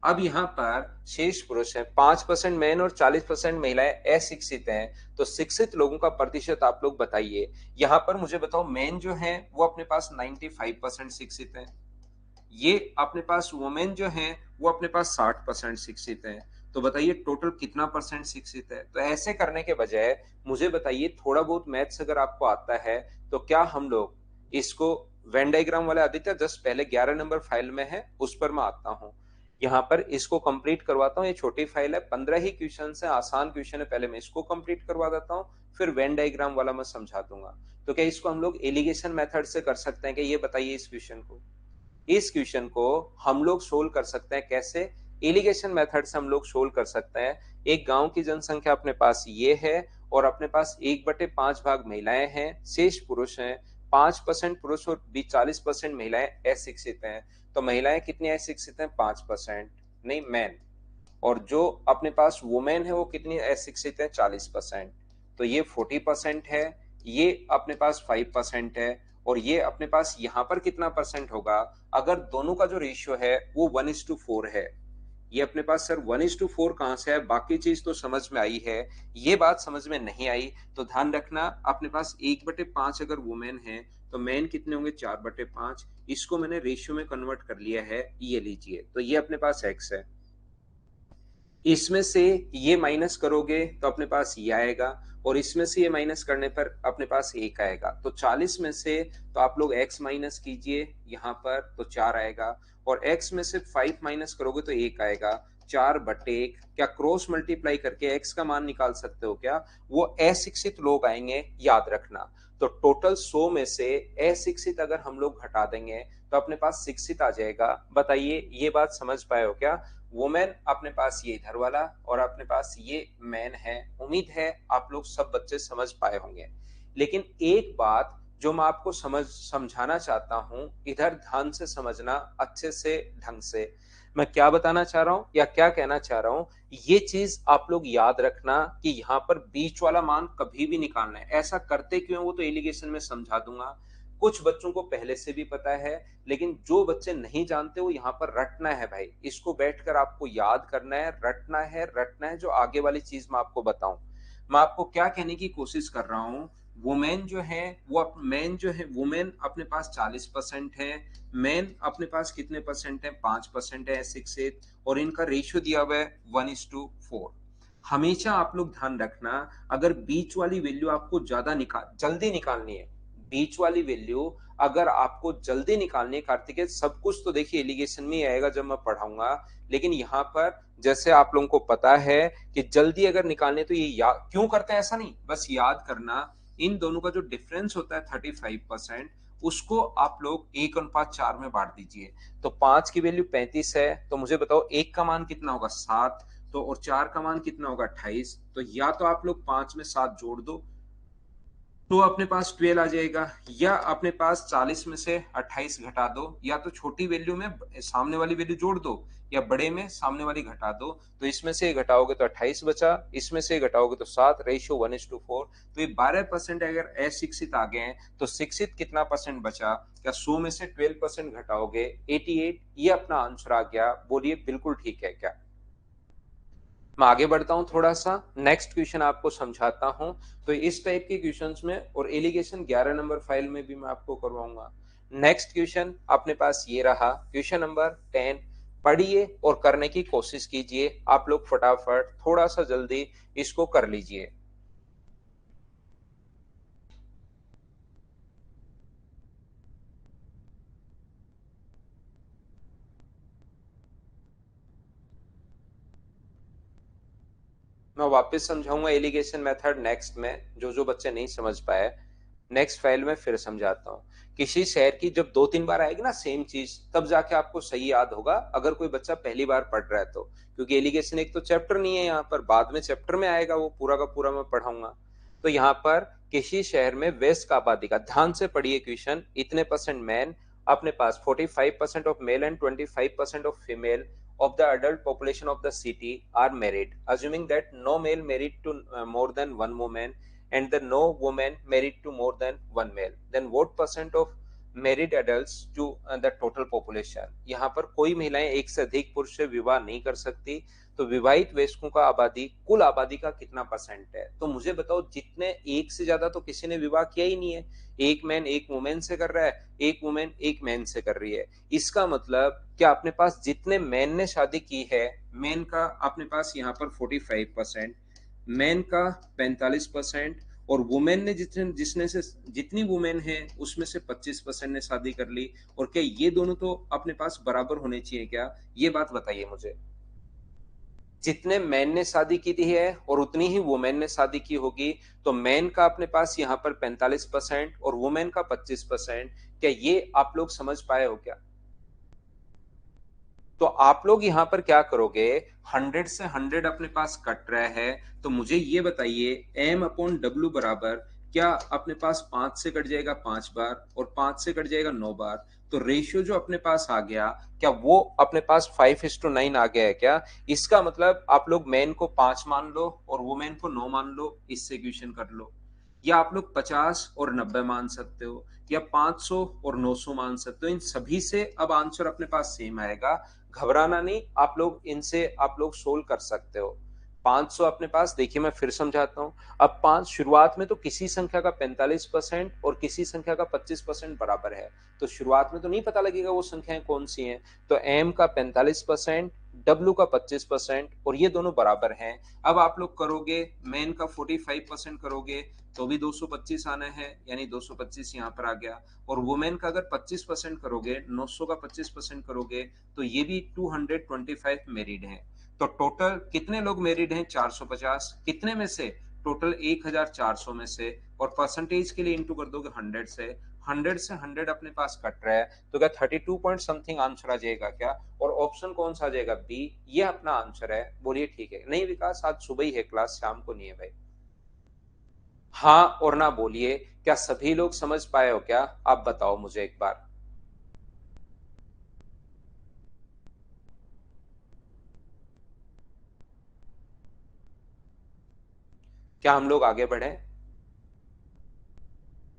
अब यहाँ पर शेष पुरुष है, 5% मैन और 40% महिलाएं अशिक्षित हैं। तो शिक्षित लोगों का प्रतिशत आप लोग बताइए। यहाँ पर मुझे बताओ, मैन जो है वो अपने पास 95% शिक्षित है, ये अपने पास वुमेन जो है वो अपने पास 60% शिक्षित है। तो बताइए टोटल कितना परसेंट शिक्षित है? तो ऐसे करने के बजाय मुझे बताइए, थोड़ा बहुत मैथ्स अगर आपको आता है तो क्या हम लोग इसको वेन डायग्राम वाले आदित्य जस्ट पहले 11 नंबर फाइल में है, उस पर मैं आता हूँ। यहाँ पर इसको कंप्लीट करवाता हूँ। ये छोटी फाइल है, 15 ही क्वेश्चन है, आसान क्वेश्चन है। पहले मैं इसको कंप्लीट करवा देता हूँ, फिर वेन डायग्राम वाला मैं समझा दूंगा। तो क्या इसको हम लोग एलिगेशन मेथड से कर सकते हैं क्या? ये बताइए। इस क्वेश्चन को हम लोग सोल्व कर सकते हैं कैसे? एलिगेशन मेथड से हम लोग सोल्व कर सकते हैं। एक गांव की जनसंख्या अपने पास ये है, और अपने पास 1/5 भाग महिलाएं हैं, शेष पुरुष हैं। 5% पुरुष और 40% महिलाएं अशिक्षित हैं। तो महिलाएं कितनी अशिक्षित हैं? 5%, नहीं मैन। और जो अपने पास वुमेन है वो कितनी अशिक्षित है? 40%। तो ये 40% है, ये अपने पास 5% है, और ये अपने पास यहाँ पर कितना परसेंट होगा? अगर दोनों का जो रेशियो है वो 1:4 है। ये अपने पास सर 1:4 कहाँ से है? बाकी चीज तो समझ में आई है, ये बात समझ में नहीं आई। तो ध्यान रखना, अपने पास 1/5 अगर वुमेन है तो मैन कितने होंगे? 4/5। इसको मैंने रेशियो में कन्वर्ट कर लिया है, ये लीजिए। तो ये अपने पास x है, इसमें से ये माइनस करोगे तो अपने पास ये आएगा, और इसमें से ये माइनस करने पर अपने पास 1 आएगा। तो 40 में से तो आप लोग x माइनस कीजिए यहाँ पर, तो 4 आएगा, और x में से 5 माइनस करोगे तो 1 आएगा। 4/1 क्या क्रॉस मल्टीप्लाई करके x का मान निकाल सकते हो क्या? वो अशिक्षित लोग आएंगे, याद रखना। तो टोटल 100 में से अशिक्षित अगर हम लोग घटा देंगे तो अपने पास शिक्षित आ जाएगा। बताइए ये बात समझ पाए हो क्या? वुमेन अपने पास ये इधर वाला और अपने पास ये मैन है। उम्मीद है आप लोग सब बच्चे समझ पाए होंगे। लेकिन एक बात जो मैं आपको समझाना चाहता हूं, इधर ध्यान से समझना, अच्छे से, ढंग से। मैं क्या बताना चाह रहा हूं या क्या कहना चाह रहा हूं, ये चीज आप लोग याद रखना कि यहाँ पर बीच वाला मान कभी भी निकालना है। ऐसा करते क्यों वो तो एलिगेशन में समझा दूंगा। कुछ बच्चों को पहले से भी पता है, लेकिन जो बच्चे नहीं जानते वो यहाँ पर रटना है भाई। इसको बैठकर आपको याद करना है, रटना है, रटना है। जो आगे वाली चीज मैं आपको बताऊं, मैं आपको क्या कहने की कोशिश कर रहा हूं, वुमेन जो है वो मैन जो है, वुमेन अपने पास 40% है, मैन अपने पास कितने परसेंट है? 5% है शिक्षित, और इनका रेशियो दिया हुआ है 1:4। हमेशा आप लोग ध्यान रखना, अगर बीच वाली वैल्यू आपको जल्दी निकालनी है, बीच वाली वैल्यू अगर आपको जल्दी निकालनी है, कार्तिकेय सब कुछ तो देखिए एलिगेशन में ही आएगा जब मैं पढ़ाऊंगा, लेकिन यहाँ पर जैसे आप लोगों को पता है कि जल्दी अगर निकालने तो ये याद क्यों करते हैं, ऐसा नहीं, बस याद करना। इन दोनों का जो डिफरेंस होता है 35%, उसको आप लोग 1:4 में बांट दीजिए। तो 5 की वैल्यू 35 है, तो मुझे बताओ 1 का मान कितना होगा? 7। तो और 4 का मान कितना होगा? 28। तो या तो आप लोग 5 में 7 जोड़ दो तो अपने पास 12 आ जाएगा, या अपने पास 40 में से 28 घटा दो, या तो छोटी वैल्यू में सामने वाली वैल्यू जोड़ दो, या बड़े में सामने वाली घटा दो। तो इसमें से घटाओगे तो 28 बचा, इसमें से घटाओगे तो 7, रेशियो 1:4। तो ये 12% अगर अशिक्षित आ गए हैं तो शिक्षित कितना परसेंट बचा? क्या 100 में से 12% घटाओगे? 88। ये अपना आंसर आ गया। बोलिए बिल्कुल ठीक है क्या? मैं आगे बढ़ता हूं थोड़ा सा, नेक्स्ट क्वेश्चन आपको समझाता हूं। तो इस टाइप के क्वेश्चंस में और एलिगेशन 11 नंबर फाइल में भी मैं आपको करवाऊंगा। नेक्स्ट क्वेश्चन अपने पास ये रहा, क्वेश्चन नंबर 10। पढ़िए और करने की कोशिश कीजिए आप लोग, फटाफट थोड़ा सा जल्दी इसको कर लीजिए। मैं वापस समझाऊंगा एलिगेशन मेथड नेक्स्ट में, जो जो बच्चे नहीं समझ पाए नेक्स्ट फाइल में फिर समझाता हूँ। किसी शहर की जब 2-3 बार आएगी ना सेम चीज, तब जाके आपको सही याद होगा, अगर कोई बच्चा पहली बार पढ़ रहा है तो। क्योंकि एलिगेशन एक तो चैप्टर नहीं है यहाँ पर, बाद में चैप्टर में आएगा, वो पूरा का पूरा मैं पढ़ाऊंगा। तो यहाँ पर किसी शहर में वेस्ट का आबादी का, ध्यान से पढ़िए क्वेश्चन, इतने परसेंट मैन, अपने पास 45% of male and 25% of female of the adult population of the city are married, assuming that no male married to more than one woman and the no woman married to more than one male, then what percent of married adults to the total population? यहाँ पर कोई महिलाएं एक से अधिक पुरुष से विवाह नहीं कर सकती, तो विवाहित वयस्कों का आबादी कुल आबादी का कितना परसेंट है? तो मुझे बताओ, जितने एक से ज्यादा तो किसी ने विवाह किया ही नहीं है। एक मैन एक वुमेन से कर रहा है, एक वुमेन एक मैन से कर रही है। इसका मतलब क्या अपने पास जितने मैन ने शादी की है, मैन का अपने पास यहाँ पर 45%, मैन का 45%, और वुमेन ने जिसने से जितनी वुमेन है उसमें से 25% ने शादी कर ली। और क्या ये दोनों तो अपने पास बराबर होने चाहिए क्या? ये बात बताइए मुझे। जितने मैन ने शादी की थी है और उतनी ही वुमेन ने शादी की होगी, तो मैन का अपने पास यहाँ पर 45% और वुमेन का 25%। क्या ये आप लोग समझ पाए हो क्या? तो आप लोग यहाँ पर क्या करोगे, 100 से 100 अपने पास कट रहा है, तो मुझे ये बताइए m/w बराबर, क्या अपने पास 5 से कट जाएगा 5 बार और 5 से कट जाएगा 9 बार? तो रेशियो जो अपने पास आ गया, क्या वो अपने पास 5:9 आ गया है क्या? इसका मतलब आप लोग मैन को 5 मान लो और वुमेन को 9 मान लो, इससे क्वेश्चन कर लो। या आप लोग 50 और 90 मान सकते हो, या 500 और 900 मान सकते हो। इन सभी से अब आंसर अपने पास सेम आएगा, घबराना नहीं, आप लोग इनसे आप लोग सोल्व कर सकते हो। 500 अपने पास, देखिए मैं फिर समझाता हूँ। अब 5 शुरुआत में तो किसी संख्या का 45% और किसी संख्या का 25% बराबर है, तो शुरुआत में तो नहीं पता लगेगा वो संख्याएं कौन सी हैं। तो m का 45%, w का 25% और ये दोनों बराबर हैं। अब आप लोग करोगे, मेन का 45% करोगे तो भी 225 आना है, यानी 225 यहाँ पर आ गया। और वुमेन का अगर 25% करोगे, 900 का 25% करोगे तो ये भी 225 मेरिड है। तो टोटल कितने लोग मेरिड हैं? 450। कितने में से? टोटल 1400 में से। और परसेंटेज के लिए इंटू कर दोगे 100 से। 100 से 100 अपने पास कट रहा है, तो क्या 32 पॉइंट समथिंग आंसर आ जाएगा क्या? और ऑप्शन कौन सा आ जाएगा? बी, ये अपना आंसर है। बोलिए ठीक है नहीं विकास? आज सुबह ही है क्लास, शाम को नहीं है भाई। हाँ और ना बोलिए। क्या सभी लोग समझ पाए हो क्या? आप बताओ मुझे एक बार। क्या हम लोग आगे बढ़े?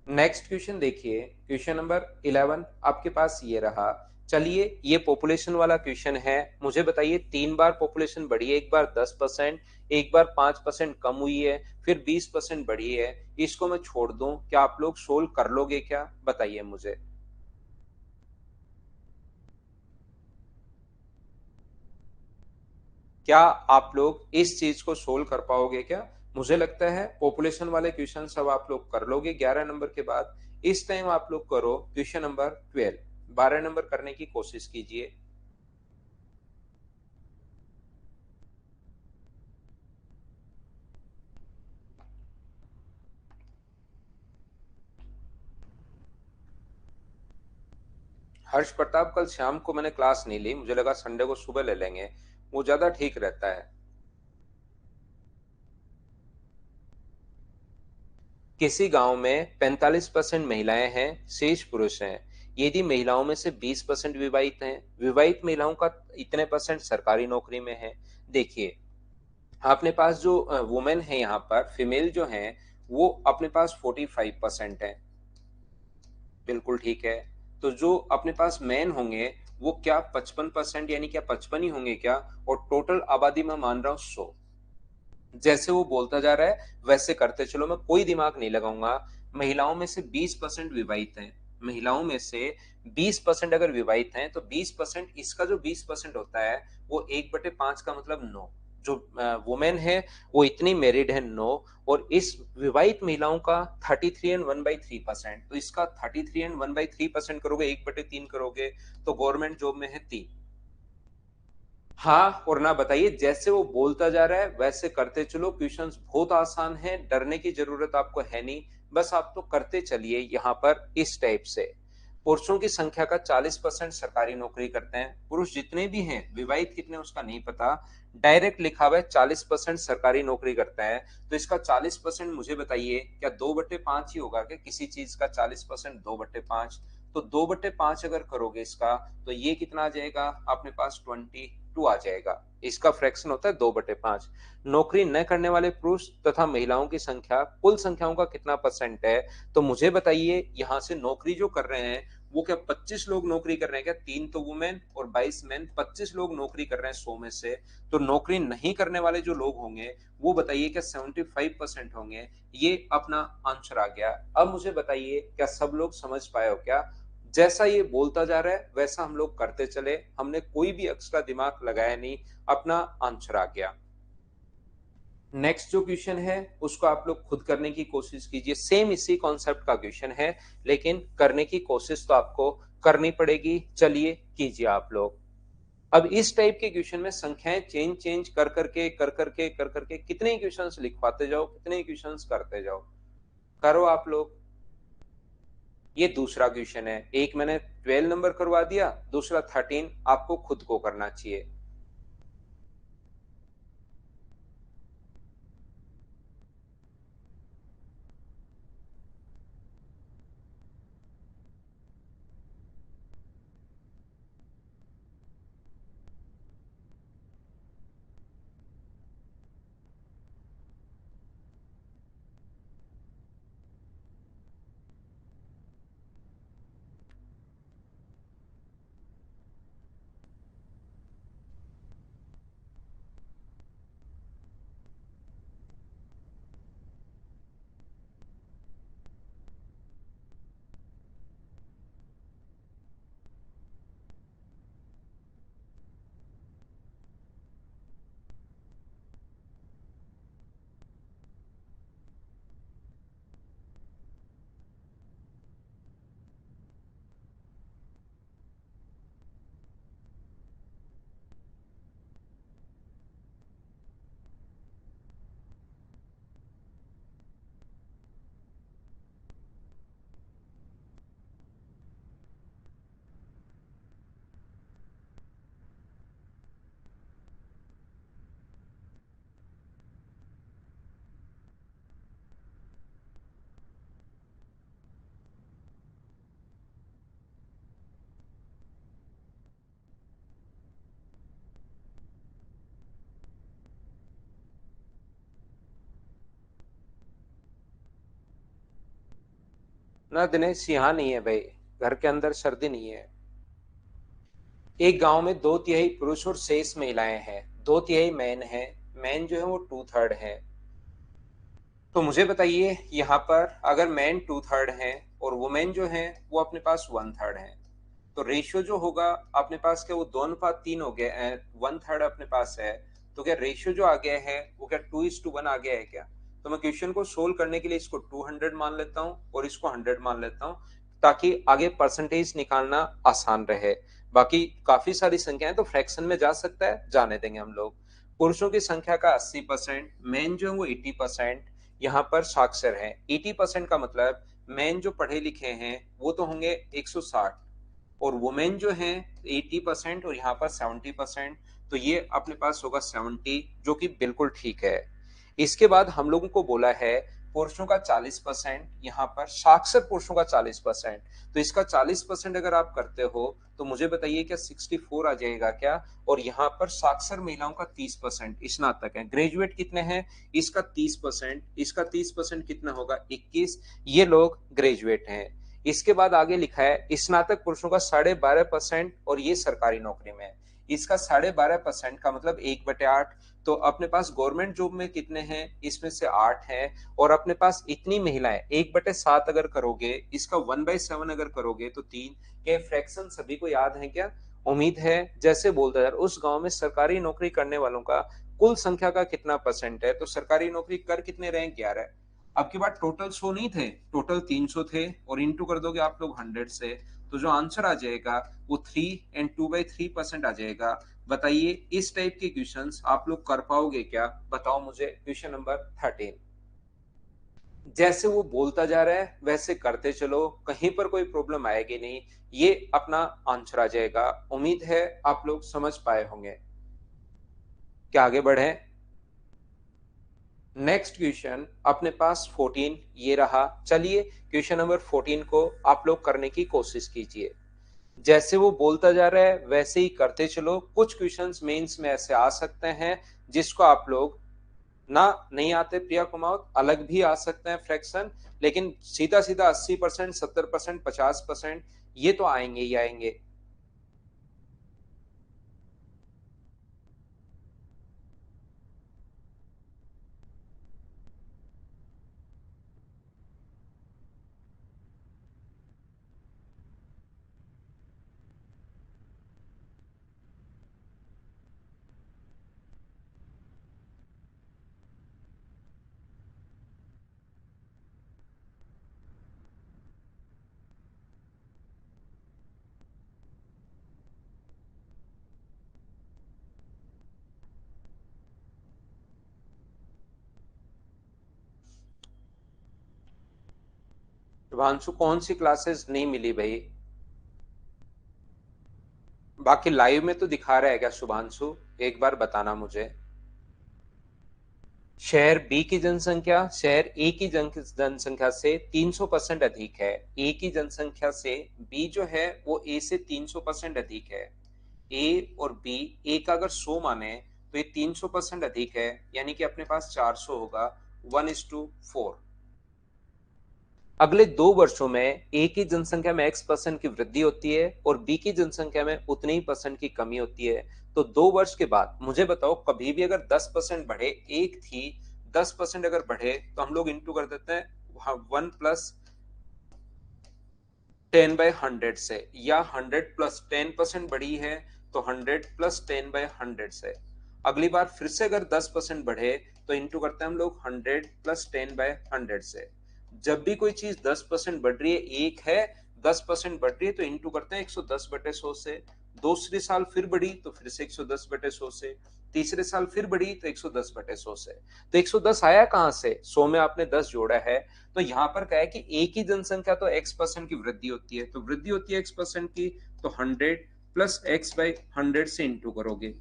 नेक्स्ट क्वेश्चन देखिए, क्वेश्चन नंबर 11 आपके पास ये रहा। चलिए ये पॉपुलेशन वाला क्वेश्चन है। मुझे बताइए, 3 बार पॉपुलेशन बढ़ी है, एक बार 10%, एक बार 5% कम हुई है, फिर 20% बढ़ी है। इसको मैं छोड़ दूं, क्या आप लोग सोल्व कर लोगे क्या? बताइए मुझे। क्या आप लोग इस चीज को सोल्व कर पाओगे क्या? मुझे लगता है पॉपुलेशन वाले क्वेश्चन सब आप लोग कर लोगे 11 नंबर के बाद। इस टाइम आप लोग करो क्वेश्चन नंबर 12, 12 नंबर करने की कोशिश कीजिए। हर्ष प्रताप, कल शाम को मैंने क्लास नहीं ली, मुझे लगा संडे को सुबह ले लेंगे, वो ज्यादा ठीक रहता है। किसी गांव में 45% महिलाएं हैं, शेष पुरुष हैं। यदि महिलाओं में से 20% विवाहित हैं, विवाहित महिलाओं का इतने परसेंट सरकारी नौकरी में है। देखिए अपने पास जो वुमेन है यहाँ पर, फीमेल जो है, वो अपने पास 45% है। बिल्कुल ठीक है। तो जो अपने पास मैन होंगे वो क्या 55%, यानी क्या 55 ही होंगे क्या? और टोटल आबादी में मान रहा हूँ 100। जैसे वो बोलता जा रहा है वैसे करते चलो, मैं कोई दिमाग नहीं लगाऊंगा। महिलाओं में से 20% विवाहित हैं, महिलाओं में से 20% अगर विवाहित हैं तो 20%, इसका जो 20% होता है वो 1/5 का मतलब 9। जो वुमेन है वो इतनी मैरिड है 9। और इस विवाहित महिलाओं का 33 and 1/3%, तो इसका 33 and 1/3% करोगे, 1/3 करोगे तो गवर्नमेंट जॉब में है 3। हाँ और ना बताइए, जैसे वो बोलता जा रहा है वैसे करते चलो। क्वेश्चंस बहुत आसान है, डरने की जरूरत आपको है नहीं, बस आप तो करते चलिए। यहाँ पर इस टाइप से पुरुषों की संख्या का 40% सरकारी नौकरी करते हैं। पुरुष जितने भी हैं, विवाहित कितने उसका नहीं पता, डायरेक्ट लिखा हुआ है 40% सरकारी नौकरी करता है। तो इसका 40% मुझे बताइए, क्या 2/5 ही होगा क्या किसी चीज का? 40% 2/5, तो 2/5 अगर करोगे इसका, तो ये कितना आ जाएगा अपने पास? 22 आ जाएगा। इसका फ्रैक्शन होता है 2/5। नौकरी न करने वाले पुरुष तथा महिलाओं की संख्या कुल संख्याओं का कितना परसेंट है? तो मुझे बताइए, यहाँ से नौकरी जो कर रहे हैं वो क्या 25 लोग नौकरी कर रहे हैं क्या? 3 तो वुमेन और 22 मैन, 25 लोग नौकरी कर रहे हैं 100 में से। तो नौकरी नहीं करने वाले जो लोग होंगे वो बताइए क्या 75% होंगे? ये अपना आंसर आ गया। अब मुझे बताइए, क्या सब लोग समझ पाए हो क्या? जैसा ये बोलता जा रहा है वैसा हम लोग करते चले, हमने कोई भी एक्स्ट्रा दिमाग लगाया नहीं, अपना आंसर आ गया। नेक्स्ट जो क्वेश्चन है उसको आप लोग खुद करने की कोशिश कीजिए। सेम इसी कॉन्सेप्ट का क्वेश्चन है, लेकिन करने की कोशिश तो आपको करनी पड़ेगी। चलिए कीजिए आप लोग। अब इस टाइप के क्वेश्चन में संख्याएं चेंज चेंज कर करके कितने क्वेश्चंस लिखवाते जाओ, कितने क्वेश्चंस करते जाओ। करो आप लोग। ये दूसरा क्वेश्चन है, एक मैंने 12 नंबर करवा दिया, दूसरा 13 आपको खुद को करना चाहिए। ना दिनेश, यहाँ नहीं है भाई, घर के अंदर सर्दी नहीं है। एक गांव में 2/3 पुरुष और शेष महिलाएं हैं, 2/3 मैन है। मैन जो है वो 2/3 है। तो मुझे बताइए यहाँ पर अगर मैन 2/3 है और वुमेन जो है वो अपने पास 1/3 है, तो रेशियो जो होगा अपने पास क्या, वो 2:3 हो गया, 1/3 अपने पास है। तो क्या रेशियो जो आ गया है वो क्या 2:1 आ गया है क्या? तो मैं क्वेश्चन को सोल्व करने के लिए इसको 200 मान लेता हूँ और इसको 100 मान लेता हूँ, ताकि आगे परसेंटेज निकालना आसान रहे। बाकी काफी सारी संख्याएं तो फ्रैक्शन में जा सकता है, जाने देंगे हम लोग। पुरुषों की संख्या का 80%, मेन जो है वो 80% यहाँ पर साक्षर है। 80% का मतलब मेन जो पढ़े लिखे हैं वो तो होंगे 160, और वुमेन जो है 80% और यहाँ पर 70%, तो ये अपने पास होगा 70, जो कि बिल्कुल ठीक है। इसके बाद हम लोगों को बोला है पुरुषों का 40%, यहाँ पर साक्षर पुरुषों का 40%। तो इसका 40% अगर आप करते हो तो मुझे बताइए क्या 64 आ जाएगा क्या? और यहाँ पर साक्षर महिलाओं का 30%, स्नातक है। ग्रेजुएट कितने हैं? इसका 30%, इसका 30% कितना होगा? 21। ये लोग ग्रेजुएट हैं। इसके बाद आगे लिखा है स्नातक पुरुषों का 12.5% और ये सरकारी नौकरी में है। इसका 12.5% का मतलब 1/8। तो अपने पास गवर्नमेंट जॉब में कितने हैं? इसमें से 8 हैं। और अपने पास इतनी महिलाएं, 1/7 अगर करोगे, इसका 1/7 अगर करोगे तो 3। क्या फ्रैक्शन सभी को याद है क्या? उम्मीद है। जैसे बोलता यार, उस गांव में सरकारी नौकरी करने वालों का कुल संख्या का कितना परसेंट है? तो सरकारी नौकरी कर कितने रहे? 11। अब की बात टोटल 100 नहीं थे, टोटल 300 थे, और इंटू कर दोगे आप लोग 100 से, तो जो आंसर आ जाएगा वो 3 और 2/3% आ जाएगा। बताइए इस टाइप के क्वेश्चंस आप लोग कर पाओगे क्या? बताओ मुझे। Question number 13। जैसे वो बोलता जा रहा है वैसे करते चलो, कहीं पर कोई प्रॉब्लम आएगी नहीं, ये अपना आंसर आ जाएगा। उम्मीद है आप लोग समझ पाए होंगे। क्या आगे बढ़े? नेक्स्ट क्वेश्चन अपने पास 14 ये रहा। चलिए क्वेश्चन नंबर 14 को आप लोग करने की कोशिश कीजिए। जैसे वो बोलता जा रहा है वैसे ही करते चलो। कुछ क्वेश्चंस मेंस में ऐसे आ सकते हैं जिसको आप लोग ना नहीं आते प्रिया कुमार, अलग भी आ सकते हैं फ्रैक्शन, लेकिन सीधा सीधा 80%, 70%, 50% ये तो आएंगे ही आएंगे। शुभांशु कौन सी क्लासेस नहीं मिली भाई? बाकी लाइव में तो दिखा रहा है क्या शुभांशु? एक बार बताना मुझे। शहर बी की जनसंख्या शहर ए की जनसंख्या से 300% अधिक है। ए की जनसंख्या से बी जो है वो ए से 300% अधिक है। ए और बी, ए का अगर 100 माने तो ये 300% अधिक है, यानी कि अपने पास 400 होगा। 1:4। अगले 2 वर्षों में ए की जनसंख्या में x% की वृद्धि होती है और बी की जनसंख्या में उतने ही परसेंट की कमी होती है। तो 2 वर्ष के बाद मुझे बताओ, कभी भी अगर 10% बढ़े, एक थी, 10% अगर बढ़े तो हम लोग इंटू कर देते हैं 1+10/100 से, या 100+10% बढ़ी है तो 100+10/100 से। अगली बार फिर से अगर 10% बढ़े तो इंटू करते हैं हम लोग 100+10/100 से। जब भी कोई चीज 10% बढ़ रही है, एक है 10% बढ़ रही है, तो इंटू करते हैं 110/100 से। दूसरे साल फिर बढ़ी तो फिर से 110/100 से। तीसरे साल फिर बढ़ी तो 110/100 से। तो 110 आया कहां से? 100 में आपने 10 जोड़ा है। तो यहां पर क्या है कि एक ही जनसंख्या तो x% की वृद्धि होती है, तो वृद्धि होती है x% की, तो 100+x/100 से इंटू करोगे।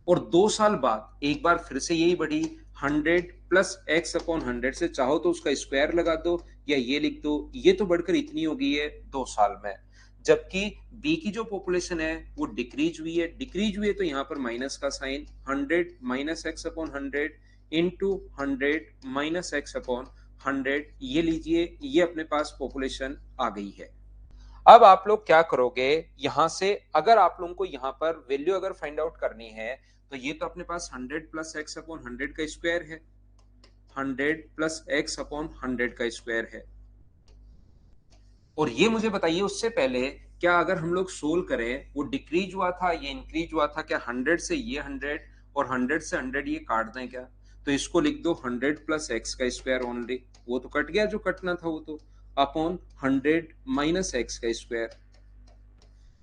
और 2 साल बाद एक बार फिर से यही बढ़ी, 100+x/100 से, चाहो तो उसका स्क्वायर लगा दो या ये लिख दो, ये तो बढ़कर इतनी हो गई है 2 साल में। जबकि बी की जो पॉपुलेशन है वो डिक्रीज हुई है, डिक्रीज हुई है तो यहाँ पर माइनस का साइन, 100 - x/100 इंटू 100 - x/100 100, ये लीजिए, ये अपने पास पॉपुलेशन आ गई है। अब आप लोग क्या करोगे, यहां से अगर आप लोगों को यहां पर वैल्यू अगर फाइंड आउट करनी है, तो ये तो अपने पास 100 प्लस एक्स अपॉन 100 का स्क्वायर है, 100 प्लस एक्स अपॉन 100 का स्क्वायर है। और ये मुझे बताइए उससे पहले, क्या अगर हम लोग सोल्व करें, वो डिक्रीज हुआ था, ये इंक्रीज हुआ था क्या? 100 से ये 100 और 100 से 100 ये काट दें क्या? तो इसको लिख दो 100 प्लस एक्स का स्क्वायर ओनली, वो तो कट गया जो कटना था वो तो, अपॉन 100 माइनस एक्स का स्क्वायर,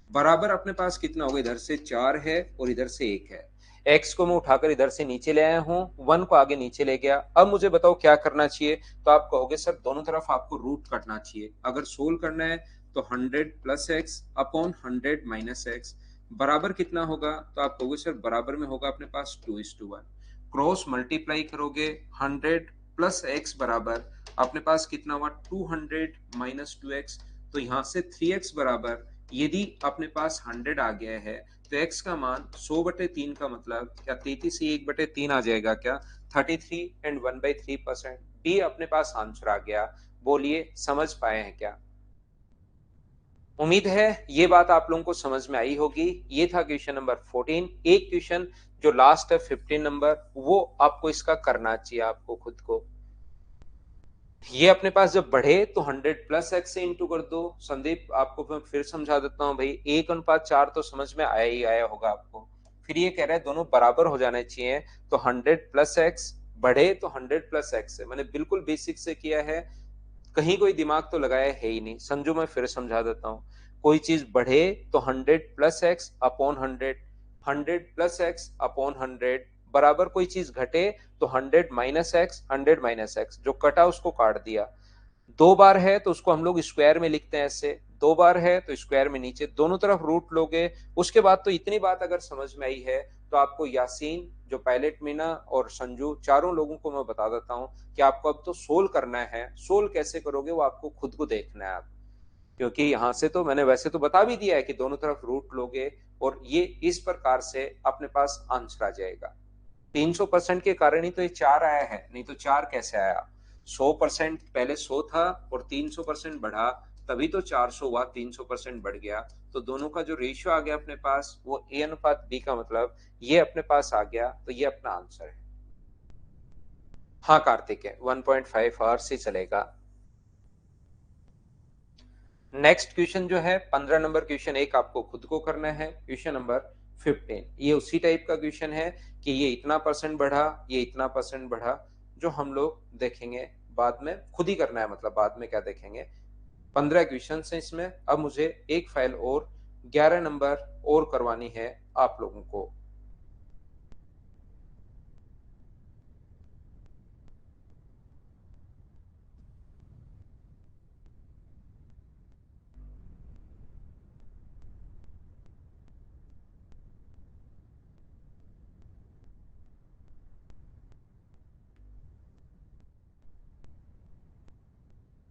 बराबर अपने पास कितना होगा, इधर से 4 है और इधर से 1 है। एक्स को मैं उठाकर इधर से नीचे ले आया हूं, 1 को आगे नीचे ले गया। अब मुझे बताओ क्या करना चाहिए? तो आप कहोगे सर दोनों तरफ आपको रूट कटना चाहिए। अगर सोल्व करना है तो 100 plus x upon 100 minus x बराबर कितना होगा? तो आप कहोगे सर बराबर में होगा अपने पास 2:1। क्रॉस मल्टीप्लाई करोगे, 100 प्लस एक्स बराबर अपने पास कितना हुआ, 200 माइनस 2x। तो यहां से 3x बराबर, यदि अपने पास 100 आ गया है तो x का मान 100/3 का मतलब क्या 33 ही 1/3 आ जाएगा क्या? 33 एंड 1/3%। डी अपने पास आंसर आ गया। बोलिए समझ पाए हैं क्या? उम्मीद है ये बात आप लोगों को समझ में आई होगी। ये था क्वेश्चन नंबर 14। एक क्वेश्चन जो लास्ट है 15 नंबर, वो आपको इसका करना चाहिए आपको खुद को। ये अपने पास जब बढ़े तो 100 प्लस एक्स से इंटू कर दो। संदीप आपको मैं फिर समझा देता हूं भाई, 1:4 तो समझ में आया ही आया होगा आपको। फिर ये कह रहा है दोनों बराबर हो जाने चाहिए, तो 100 प्लस एक्स बढ़े तो 100 प्लस एक्स से, मैंने बिल्कुल बेसिक से किया है, कहीं कोई दिमाग तो लगाया है ही नहीं। संजू मैं फिर समझा देता हूँ, कोई चीज बढ़े तो 100 plus x upon 100, 100 plus x upon 100 बराबर कोई चीज घटे तो 100 माइनस एक्स, 100 माइनस एक्स, जो कटा उसको काट दिया। दो बार है तो उसको हम लोग स्क्वायर में लिखते हैं ऐसे, दो बार है तो स्क्वायर में नीचे दोनों तरफ रूट लोगे। उसके बाद तो इतनी बात अगर समझ में आई है तो आपको यासीन, जो पायलट मीना और संजू, चारों लोगों को मैं बता देता हूँ कि आपको अब तो सोल्व करना है। सोल्व कैसे करोगे वो आपको खुद को देखना है आप, क्योंकि यहां से तो मैंने वैसे तो बता भी दिया है कि दोनों तरफ रूट लोगे और ये इस प्रकार से अपने पास आंसर आ जाएगा। 300% के कारण ही तो ये 4 आया है, नहीं तो 4 कैसे आया? 100% पहले 100 था और 300% बढ़ा, तभी तो 400 हुआ, 300% बढ़ गया। तो दोनों का जो रेशियो आ गया अपने पास वो ए अनुपात बी का मतलब ये अपने पास आ गया, तो ये अपना आंसर है। हाँ कार्तिक है, 1.5 आवर्स ही चलेगा। नेक्स्ट क्वेश्चन जो है 15 नंबर क्वेश्चन, एक आपको खुद को करना है। क्वेश्चन नंबर 15 ये उसी टाइप का क्वेश्चन है कि ये इतना परसेंट बढ़ा, ये इतना परसेंट बढ़ा, जो हम लोग देखेंगे बाद में, खुद ही करना है मतलब बाद में क्या देखेंगे। 15 क्वेश्चन है इसमें। अब मुझे एक फाइल और 11 नंबर और करवानी है आप लोगों को।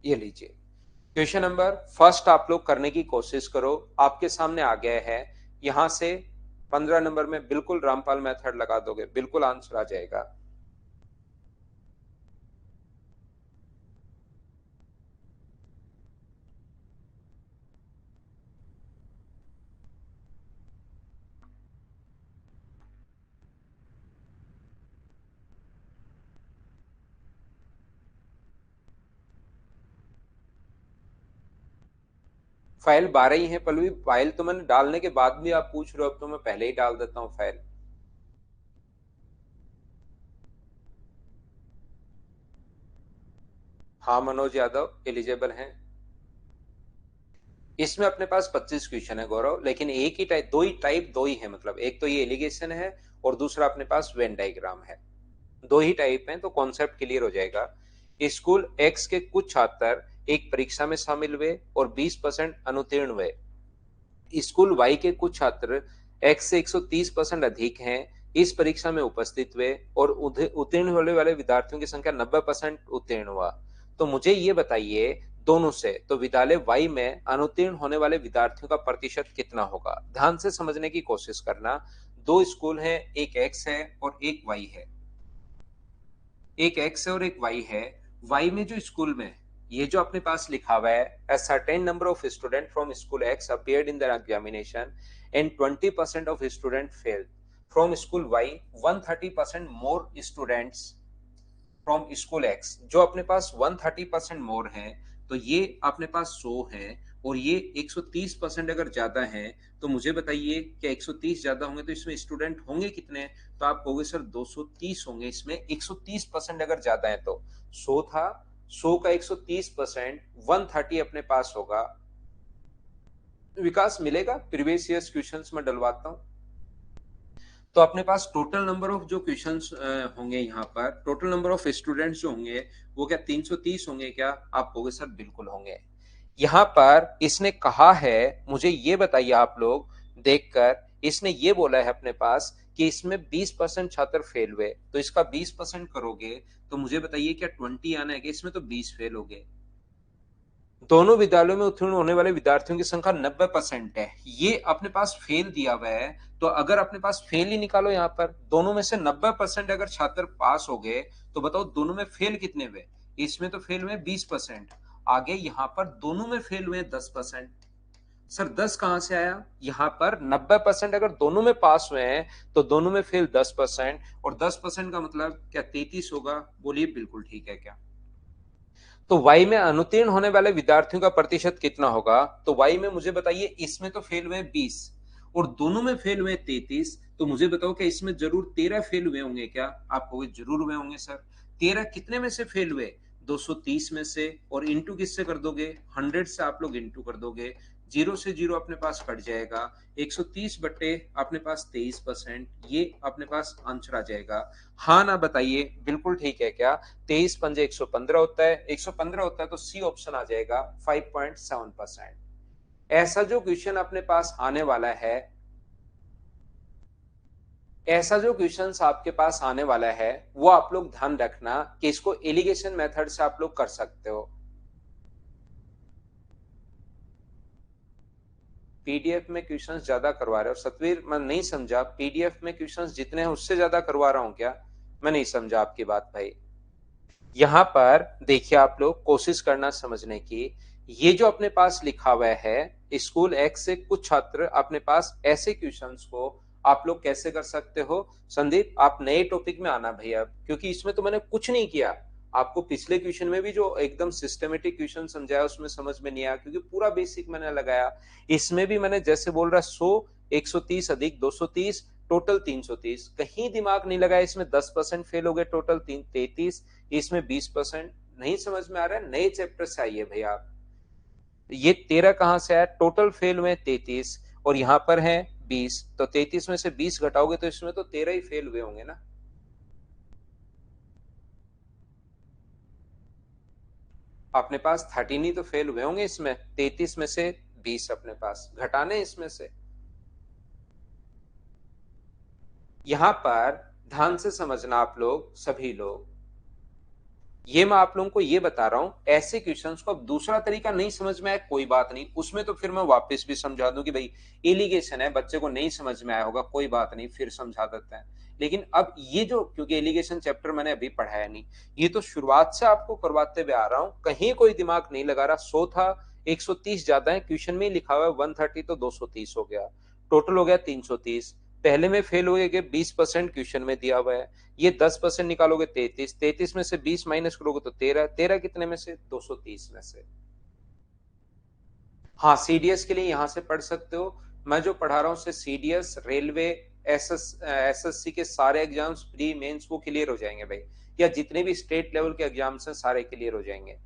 ये लीजिए क्वेश्चन नंबर फर्स्ट, आप लोग करने की कोशिश करो, आपके सामने आ गया है। यहां से 15 नंबर में बिल्कुल रामपाल मेथड लगा दोगे, बिल्कुल आंसर आ जाएगा। फाइल 12 ही है पल्लवी, फाइल तो मैंने डालने के बाद भी आप पूछ रहे हो, अब तो मैं पहले ही डाल देता हूँ फाइल। हाँ मनोज यादव एलिजिबल हैं। इसमें अपने पास 25 क्वेश्चन है गौरव, लेकिन एक ही टाइप, दो ही है, मतलब एक तो ये एलिगेशन है और दूसरा अपने पास वेन डायग्राम है। दो ही टाइप हैं तो कॉन्सेप्ट क्लियर हो जाएगा। स्कूल एक्स के कुछ छात्र एक परीक्षा में शामिल हुए और 20% अनुत्तीर्ण हुए। स्कूल वाई के कुछ छात्र एक्स से 130% अधिक हैं, इस परीक्षा में उपस्थित हुए और उत्तीर्ण होने वाले विद्यार्थियों की संख्या 90% उत्तीर्ण हुआ। तो मुझे ये बताइए दोनों से, तो विद्यालय वाई में अनुत्तीर्ण होने वाले विद्यार्थियों का प्रतिशत कितना होगा? ध्यान से समझने की कोशिश करना। दो स्कूल हैं, एक एक्स है और एक वाई है, एक एक्स है और एक वाई है। वाई में जो स्कूल में ये जो अपने पास लिखा हुआ है, a certain number of students from school X appeared in the examination and 20% of students failed. From school Y 130% more students from school x, जो अपने पास 130% मोर है, तो ये अपने पास 100 है और ये 130% अगर ज्यादा है, तो मुझे बताइए कि 130 ज्यादा होंगे तो इसमें स्टूडेंट होंगे कितने? तो आप कहोगे सर 230 होंगे। इसमें 130% अगर ज्यादा है तो 100 था, 100 का 130% 130 अपने पास होगा। विकास मिलेगा, प्रीवियस ईयर्स क्वेश्चंस में डलवाता हूं। तो अपने पास टोटल नंबर ऑफ जो क्वेश्चंस होंगे, यहाँ पर टोटल नंबर ऑफ स्टूडेंट्स जो होंगे वो क्या 330 होंगे क्या? आप कहोगे सर बिल्कुल होंगे। यहाँ पर इसने कहा है, मुझे ये बताइए आप लोग देखकर, इसने ये बोला है अपने पास कि इसमें 20% छात्र फेल हुए, तो इसका 20% करोगे तो मुझे बताइए क्या 20 आना है कि इसमें तो 20 फेल हो गए। दोनों विद्यालयों में उत्तीर्ण होने वाले विद्यार्थियों की संख्या 90% है, ये अपने पास फेल दिया हुआ है। तो अगर अपने पास फेल ही निकालो, यहाँ पर दोनों में से 90% अगर छात्र पास हो गए, तो बताओ दोनों में फेल कितने हुए? इसमें तो फेल हुए 20%, आगे यहाँ पर दोनों में फेल हुए 10%। सर 10 कहां से आया? यहाँ पर 90% अगर दोनों में पास हुए हैं तो दोनों में फेल 10%, और 10% का मतलब क्या 33 होगा? बोलिए बिल्कुल ठीक है क्या? तो वाई में अनुत्तीर्ण होने वाले विद्यार्थियों का प्रतिशत कितना होगा? तो वाई में मुझे बताइए, इसमें तो फेल हुए 20 और दोनों में फेल हुए 33, तो मुझे बताओ कि इसमें जरूर 13 फेल हुए होंगे क्या? आप कहोगे जरूर हुए होंगे सर। 13 कितने में से फेल हुए? 230 में से, और इंटू किससे कर दोगे? 100 से आप लोग इंटू कर दोगे, जीरो से जीरो अपने पास कट जाएगा, 130 बट्टे अपने पास 23%, ये अपने पास आंसर आ जाएगा। हाँ ना बताइए, बिल्कुल ठीक है क्या? 23 पंजे 115 होता है, 115 होता है तो सी ऑप्शन आ जाएगा 5.7%। ऐसा जो क्वेश्चन अपने पास आने वाला है, ऐसा जो क्वेश्चन आपके पास आने वाला है, वो आप लोग ध्यान रखना कि इसको एलिगेशन मेथड से आप लोग कर सकते हो। पीडीएफ में क्वेश्चंस ज्यादा करवा रहे हो सतवीर? मैं नहीं समझा, पीडीएफ में क्वेश्चंस जितने हैं उससे ज्यादा करवा रहा हूं क्या? मैं नहीं समझा आपकी बात भाई। यहाँ पर देखिए, आप लोग कोशिश करना समझने की। ये जो अपने पास लिखा हुआ है, स्कूल एक्स से कुछ छात्र अपने पास ऐसे क्वेश्चंस को आप लोग कैसे कर सकते हो? संदीप आप नए टॉपिक में आना भैया, क्योंकि इसमें तो मैंने कुछ नहीं किया। आपको पिछले क्वेश्चन में भी जो एकदम सिस्टमेटिक क्वेश्चन समझाया उसमें समझ में नहीं आया, क्योंकि पूरा बेसिक मैंने लगाया। इसमें भी मैंने जैसे बोल रहा 100 130 अधिक 230 टोटल 330, कहीं दिमाग नहीं लगाया। इसमें 10% फेल हो गए, टोटल 33, इसमें 20%। नहीं समझ में आ रहा है? नए चैप्टर से आइए भैया आप। ये 13 कहां से आया? टोटल फेल हुए 33 और यहां पर है 20, तो 33 में से 20 घटाओगे तो इसमें तो 13 ही फेल हुए होंगे ना। अपने पास 13 ही तो फेल हुए होंगे इसमें, 33 में से 20 अपने पास घटाने इसमें से। यहां पर ध्यान से समझना आप लोग सभी लोग, ये मैं आप लोगों को ये बता रहा हूं, ऐसे क्वेश्चंस को अब दूसरा तरीका नहीं समझ में आया कोई बात नहीं, उसमें तो फिर मैं वापस भी समझा दूं कि भाई एलिगेशन है, बच्चे को नहीं समझ में आया होगा, कोई बात नहीं फिर समझा देते हैं। लेकिन अब ये जो, क्योंकि एलिगेशन चैप्टर मैंने अभी पढ़ाया नहीं, ये तो शुरुआत से आपको करवाते हुए आ रहा हूं, कहीं कोई दिमाग नहीं लगा रहा। 100 था, 130 ज्यादा है, क्वेश्चन में ही लिखा हुआ है 130 तो 230 हो गया, टोटल हो गया 330। पहले में फेल हुए कि 20% क्वेश्चन में दिया हुआ है, ये 10% निकालोगे 33, 33 में से 20 माइनस करोगे तो 13, 13 कितने में से? 230 में से। हाँ, सीडीएस के लिए यहां से पढ़ सकते हो। मैं जो पढ़ा रहा हूँ उससे सीडीएस, रेलवे, एसएससी के सारे एग्जाम्स, प्री मेंस, वो क्लियर हो जाएंगे भाई, या जितने भी स्टेट लेवल के एग्जाम्स हैं सारे क्लियर हो जाएंगे।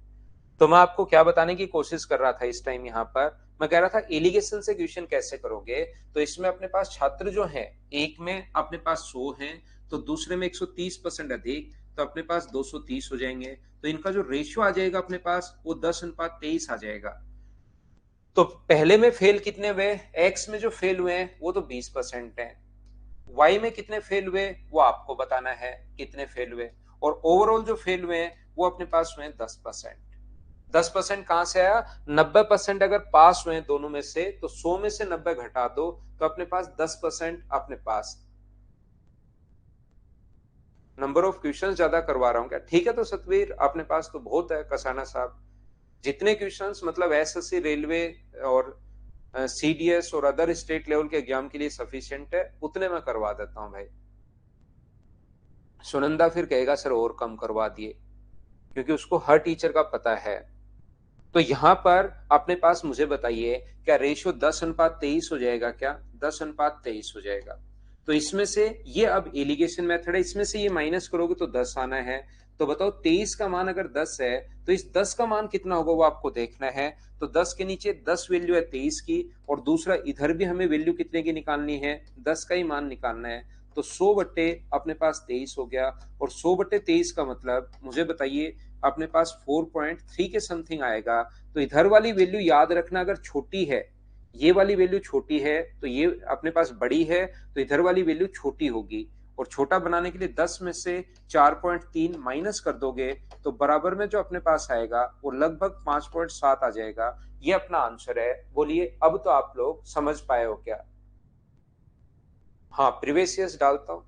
तो मैं आपको क्या बताने की कोशिश कर रहा था इस टाइम, यहाँ पर मैं कह रहा था एलिगेशन से क्वेश्चन कैसे करोगे। तो इसमें अपने पास छात्र जो है, एक में अपने पास 100 हैं, तो दूसरे में 130% अधिक, तो अपने पास 230 हो जाएंगे। तो इनका जो रेशियो आ जाएगा अपने पास वो 10:23 आ जाएगा। तो पहले में फेल कितने हुए? एक्स में जो फेल हुए हैं वो तो 20% है, वाई में कितने फेल हुए वो आपको बताना है, कितने फेल हुए, और ओवरऑल जो फेल हुए हैं वो अपने पास हुए 10%। 10% कहां से आया? 90% अगर पास हुए दोनों में से, तो 100 में से 90 घटा दो, तो अपने पास 10% अपने पास नंबर ऑफ क्वेश्चंस ज्यादा करवा रहा हूँ क्या? ठीक है, तो सतवीर अपने पास तो बहुत है कसाना साहब, जितने क्वेश्चंस मतलब एसएससी, रेलवे और सीडीएस और अदर स्टेट लेवल के एग्जाम के लिए सफिशिएंट है, उतने मैं करवा देता हूँ भाई। सुनंदा फिर कहेगा सर और कम करवा दिए, क्योंकि उसको हर टीचर का पता है। तो यहां पर अपने पास मुझे बताइए, क्या रेशियो 10:23 हो जाएगा क्या? 10:23 हो जाएगा। तो इसमें से ये अब एलिगेशन मेथड है, इसमें से ये माइनस करोगे तो 10 आना है। तो बताओ 23 का मान अगर 10 है तो इस 10 का मान कितना होगा वो आपको देखना है। तो 10 के नीचे 10 वैल्यू है 23 की, और दूसरा इधर भी हमें वैल्यू कितने की निकालनी है, 10 का ही मान निकालना है। तो 100 बट्टे अपने पास 23 हो गया, और 100 बट्टे 23 का मतलब मुझे बताइए अपने पास 4.3 के समथिंग आएगा। तो इधर वाली वैल्यू याद रखना, अगर छोटी है, ये वाली वैल्यू छोटी है तो ये अपने पास बड़ी है, तो इधर वाली वैल्यू छोटी होगी। और छोटा बनाने के लिए 10 में से 4.3 माइनस कर दोगे तो बराबर में जो अपने पास आएगा वो लगभग 5.7 आ जाएगा। ये अपना आंसर है। बोलिए अब तो आप लोग समझ पाए हो क्या? हाँ, प्रीवियस ईयर्स डालता हूं।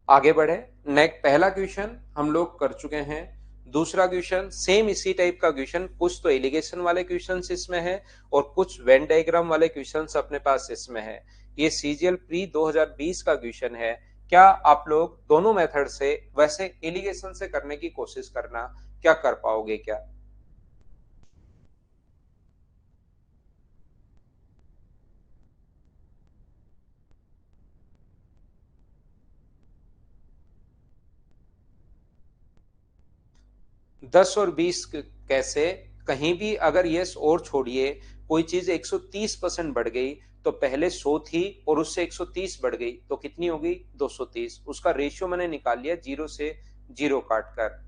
आगे बढ़े। नेक्स्ट पहला क्वेश्चन हम लोग कर चुके हैं। दूसरा क्वेश्चन सेम इसी टाइप का क्वेश्चन, कुछ तो एलिगेशन वाले क्वेश्चंस इसमें है और कुछ वेन डायग्राम वाले क्वेश्चंस अपने पास इसमें है। ये सीजीएल प्री 2020 का क्वेश्चन है। क्या आप लोग दोनों मेथड से वैसे एलिगेशन से करने की कोशिश करना, क्या कर पाओगे क्या? दस और बीस कैसे? कहीं भी अगर यस और छोड़िए, कोई चीज 130% बढ़ गई तो पहले 100 थी और उससे 130 बढ़ गई तो कितनी हो गई? 230। उसका रेशियो मैंने निकाल लिया जीरो से जीरो काट कर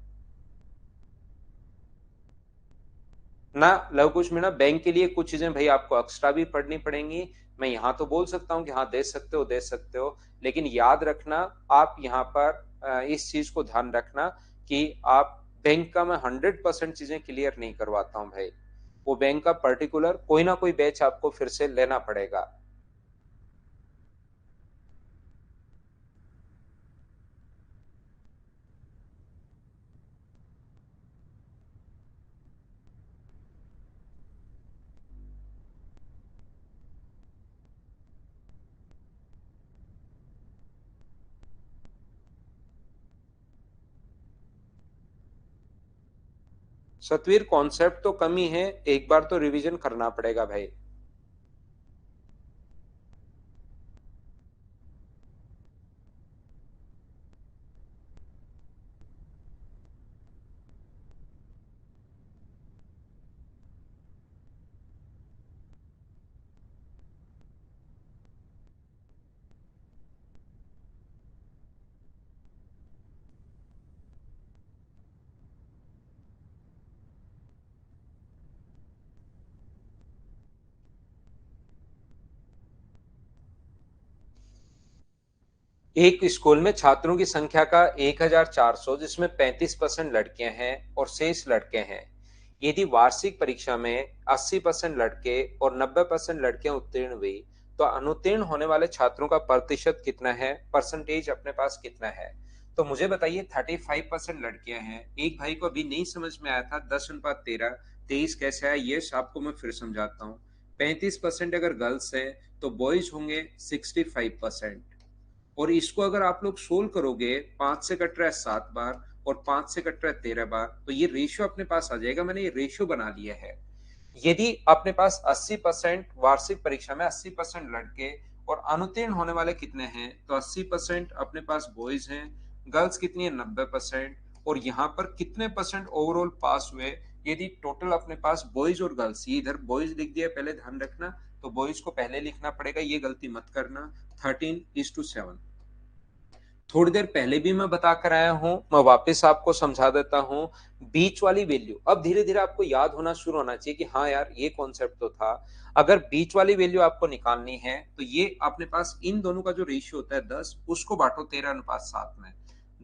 ना। लव कुश में ना बैंक के लिए कुछ चीजें भाई आपको एक्स्ट्रा भी पढ़नी पड़ेंगी। मैं यहाँ तो बोल सकता हूँ कि हाँ दे सकते हो दे सकते हो, लेकिन याद रखना आप यहाँ पर इस चीज को ध्यान रखना कि आप बैंक का मैं 100% चीजें क्लियर नहीं करवाता हूँ भाई। वो बैंक का पर्टिकुलर कोई ना कोई बैच आपको फिर से लेना पड़ेगा। सतवीर कॉन्सेप्ट तो कम ही है, एक बार तो रिवीजन करना पड़ेगा भाई। एक स्कूल में छात्रों की संख्या का 1400, जिसमें 35% लड़कियां हैं और शेष लड़के हैं। यदि वार्षिक परीक्षा में 80% लड़के और 90% लड़कियां उत्तीर्ण हुई तो अनुत्तीर्ण होने वाले छात्रों का प्रतिशत कितना है, परसेंटेज अपने पास कितना है? तो मुझे बताइए 35% लड़कियां हैं। एक भाई को अभी नहीं समझ में आया था 10:13 23 कैसे आया, ये आपको मैं फिर समझाता हूँ। 35% अगर गर्ल्स है तो बॉयज होंगे 65%। और इसको अगर आप लोग सोल्व करोगे, 5 से कट रहा है 7 बार और 5 से कट रहा है 13 बार, तो ये रेशियो अपने पास आ जाएगा। मैंने ये रेशियो बना लिया है। यदि अपने पास 80% वार्षिक परीक्षा में 80% लड़के और अनुत्तीर्ण होने वाले कितने हैं, तो 80% अपने पास बॉयज हैं, गर्ल्स कितनी है 90%, और यहाँ पर कितने परसेंट ओवरऑल पास हुए। यदि टोटल अपने पास बॉयज और गर्ल्स, ये इधर बॉयज लिख दिया पहले, ध्यान रखना, तो बॉयज को पहले लिखना पड़ेगा, ये गलती मत करना। 13:7। थोड़ी देर पहले भी मैं बता कर आया हूं, मैं वापस आपको समझा देता हूं। बीच वाली वैल्यू अब धीरे धीरे आपको याद होना शुरू होना चाहिए कि हाँ यार ये कॉन्सेप्ट तो था। अगर बीच वाली वैल्यू आपको निकालनी है तो ये अपने पास इन दोनों का जो रेशियो होता है 10, उसको बांटो 13:7 में।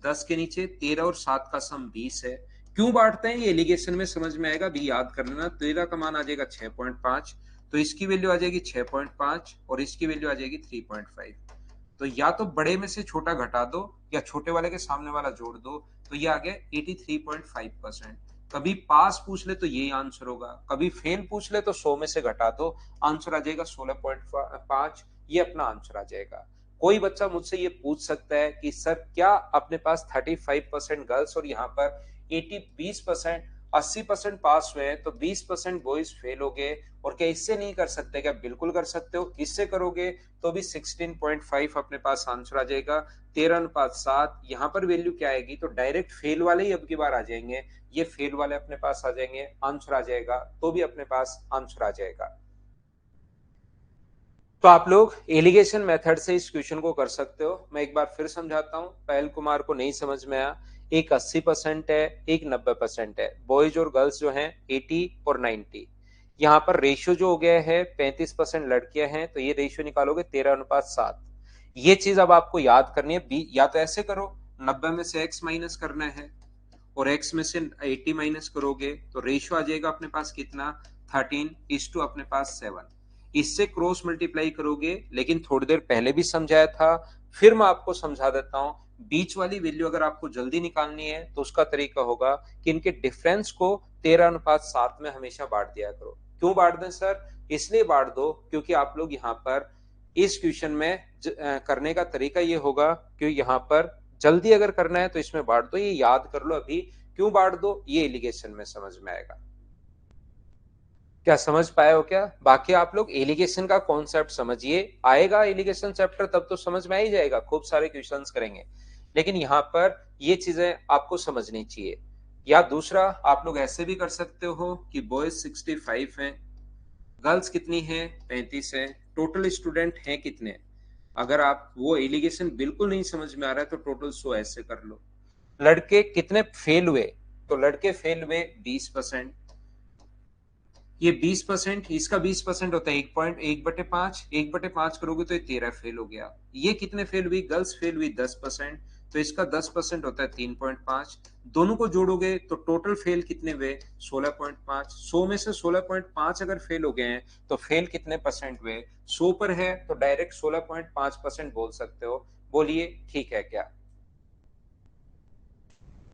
10 के नीचे 13 और 7 का सम 20 है। क्यों बांटते हैं ये एलिगेशन में समझ में आएगा, भी याद कर लेना। 13 का मान आ जाएगा 6.5, तो इसकी वैल्यू आ जाएगी 6.5 और इसकी वैल्यू आ जाएगी 3.5। तो या तो बड़े में से छोटा घटा दो या छोटे वाले के सामने वाला जोड़ दो, तो ये आ गया 83.5%। कभी पास पूछ ले तो यही आंसर होगा, कभी फेल पूछ ले तो 100 में से घटा दो, आंसर आ जाएगा 16.5। ये अपना आंसर आ जाएगा। कोई बच्चा मुझसे ये पूछ सकता है कि सर क्या अपने पास 35% गर्ल्स और यहाँ पर 20% 80% पास हुए हैं, तो 20% बॉयज फेल हो गए, और क्या इससे नहीं कर सकते? क्या बिल्कुल कर सकते हो। इससे करोगे तो भी 16.5 अपने पास आंसर आ जाएगा। 13:7 यहाँ पर वैल्यू क्या आएगी? तो डायरेक्ट फेल वाले ही अब की बार आ जाएंगे, ये फेल वाले अपने पास आ जाएंगे, आंसर आ जाएगा, तो भी अपने पास आंसर आ जाएगा। तो आप लोग एलिगेशन मेथड से इस क्वेश्चन को कर सकते हो। मैं एक बार फिर समझाता हूं, पहल कुमार को नहीं समझ में आया। एक 80% है, एक 90% है। बॉयज और गर्ल्स जो हैं 80 और 90। यहाँ पर रेशियो जो हो गया है 35% लड़कियां हैं, तो ये रेशियो निकालोगे 13:7। ये चीज अब आपको याद करनी है। या तो ऐसे करो, 90 में से x माइनस करना है और x में से 80 माइनस करोगे तो रेशियो आ जाएगा अपने पास कितना? 13:7 अपने पास 7। इससे क्रॉस मल्टीप्लाई करोगे, लेकिन थोड़ी देर पहले भी समझाया था, फिर मैं आपको समझा देता हूं। बीच वाली वैल्यू अगर आपको जल्दी निकालनी है तो उसका तरीका होगा कि इनके डिफरेंस को 13:7 में हमेशा बांट दिया करो। क्यों बांट दें सर? इसलिए बांट दो क्योंकि आप लोग यहाँ पर इस क्वेश्चन में करने का तरीका ये होगा कि यहाँ पर जल्दी अगर करना है तो इसमें बांट दो। ये याद कर लो अभी, क्यों बांट दो ये एलिगेशन में समझ में आएगा। क्या समझ पाए हो क्या? बाकी आप लोग एलिगेशन का कॉन्सेप्ट समझिए, आएगा एलिगेशन चैप्टर तब तो समझ में आ ही जाएगा, खूब सारे क्वेश्चंस करेंगे, लेकिन यहाँ पर ये चीजें आपको समझनी चाहिए। या दूसरा आप लोग ऐसे भी कर सकते हो कि बॉयज 65 हैं, गर्ल्स कितनी है? 35 है। टोटल स्टूडेंट हैं कितने? अगर आप वो एलिगेशन बिल्कुल नहीं समझ में आ रहा है तो टोटल 100 ऐसे कर लो। लड़के कितने फेल हुए? तो लड़के फेल हुए 20%। ये 20%, इसका 20% होता है 1/5। 1/5 करोगे तो ये 13 फेल हो गया। ये कितने फेल हुई? गर्ल्स फेल हुई 10%, तो इसका 10% होता है 3.5। दोनों को जोड़ोगे तो टोटल फेल कितने हुए? 16.5। 100 में से 16.5 अगर फेल हो गए हैं तो फेल कितने परसेंट हुए? 100 पर है तो डायरेक्ट 16.5% बोल सकते हो। बोलिए ठीक है क्या?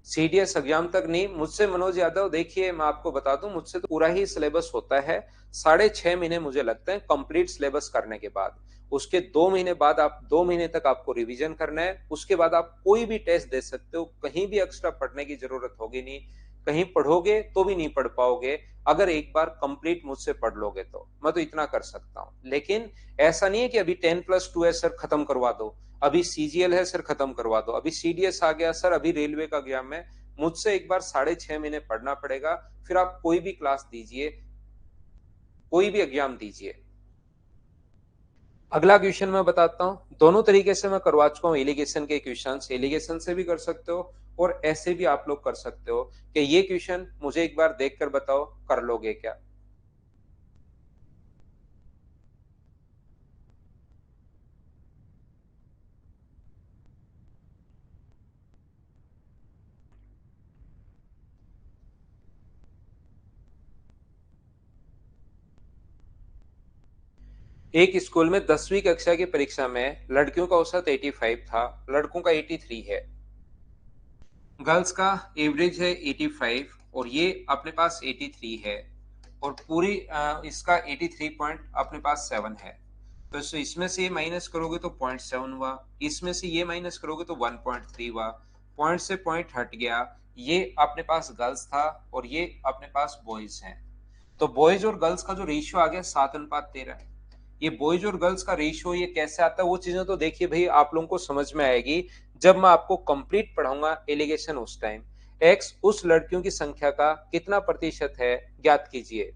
सीडीएस एग्जाम तक नहीं, मुझसे मनोज यादव, देखिए मैं आपको बता दूं, मुझसे तो पूरा ही सिलेबस होता है। 6.5 महीने मुझे लगते हैं कंप्लीट सिलेबस करने के बाद। उसके 2 महीने बाद, आप 2 महीने तक आपको रिवीजन करना है। उसके बाद आप कोई भी टेस्ट दे सकते हो, कहीं भी एक्स्ट्रा पढ़ने की जरूरत होगी नहीं। कहीं पढ़ोगे तो भी नहीं पढ़ पाओगे अगर एक बार कंप्लीट मुझसे पढ़ लोगे तो। मैं तो इतना कर सकता हूं, लेकिन ऐसा नहीं है कि अभी 10+2 है सर खत्म करवा दो, अभी सीजीएल है सर खत्म करवा दो, अभी सीडीएस आ गया सर, अभी रेलवे का एग्जाम है। मुझसे एक बार 6.5 महीने पढ़ना पड़ेगा, फिर आप कोई भी क्लास दीजिए, कोई भी एग्जाम दीजिए। अगला क्वेश्चन मैं बताता हूं, दोनों तरीके से मैं करवा चुका हूं एलिगेशन के क्वेश्चन। एलिगेशन से भी कर सकते हो और ऐसे भी आप लोग कर सकते हो कि ये क्वेश्चन मुझे एक बार देखकर बताओ कर लोगे क्या। एक स्कूल में 10वीं कक्षा की परीक्षा में लड़कियों का औसत 85 था, लड़कों का 83 है। गर्ल्स का एवरेज है 85 और ये अपने पास 83 है, और पूरी इसका 83 पॉइंट अपने पास 7 है। तो इसमें से ये माइनस करोगे तो 0.7 हुआ, इसमें से ये माइनस करोगे तो 1.3 हुआ। पॉइंट से पॉइंट हट गया, ये अपने पास गर्ल्स था और ये अपने पास बॉयज हैं। तो बॉयज और गर्ल्स का जो रेशियो आ गया 7:13। ये बॉयज और गर्ल्स का रेशियो ये कैसे आता है वो चीजें तो देखिए भाई आप लोगों को समझ में आएगी जब मैं आपको कंप्लीट पढ़ाऊंगा एलिगेशन उस टाइम। एक्स उस लड़कियों की संख्या का कितना प्रतिशत है ज्ञात कीजिए।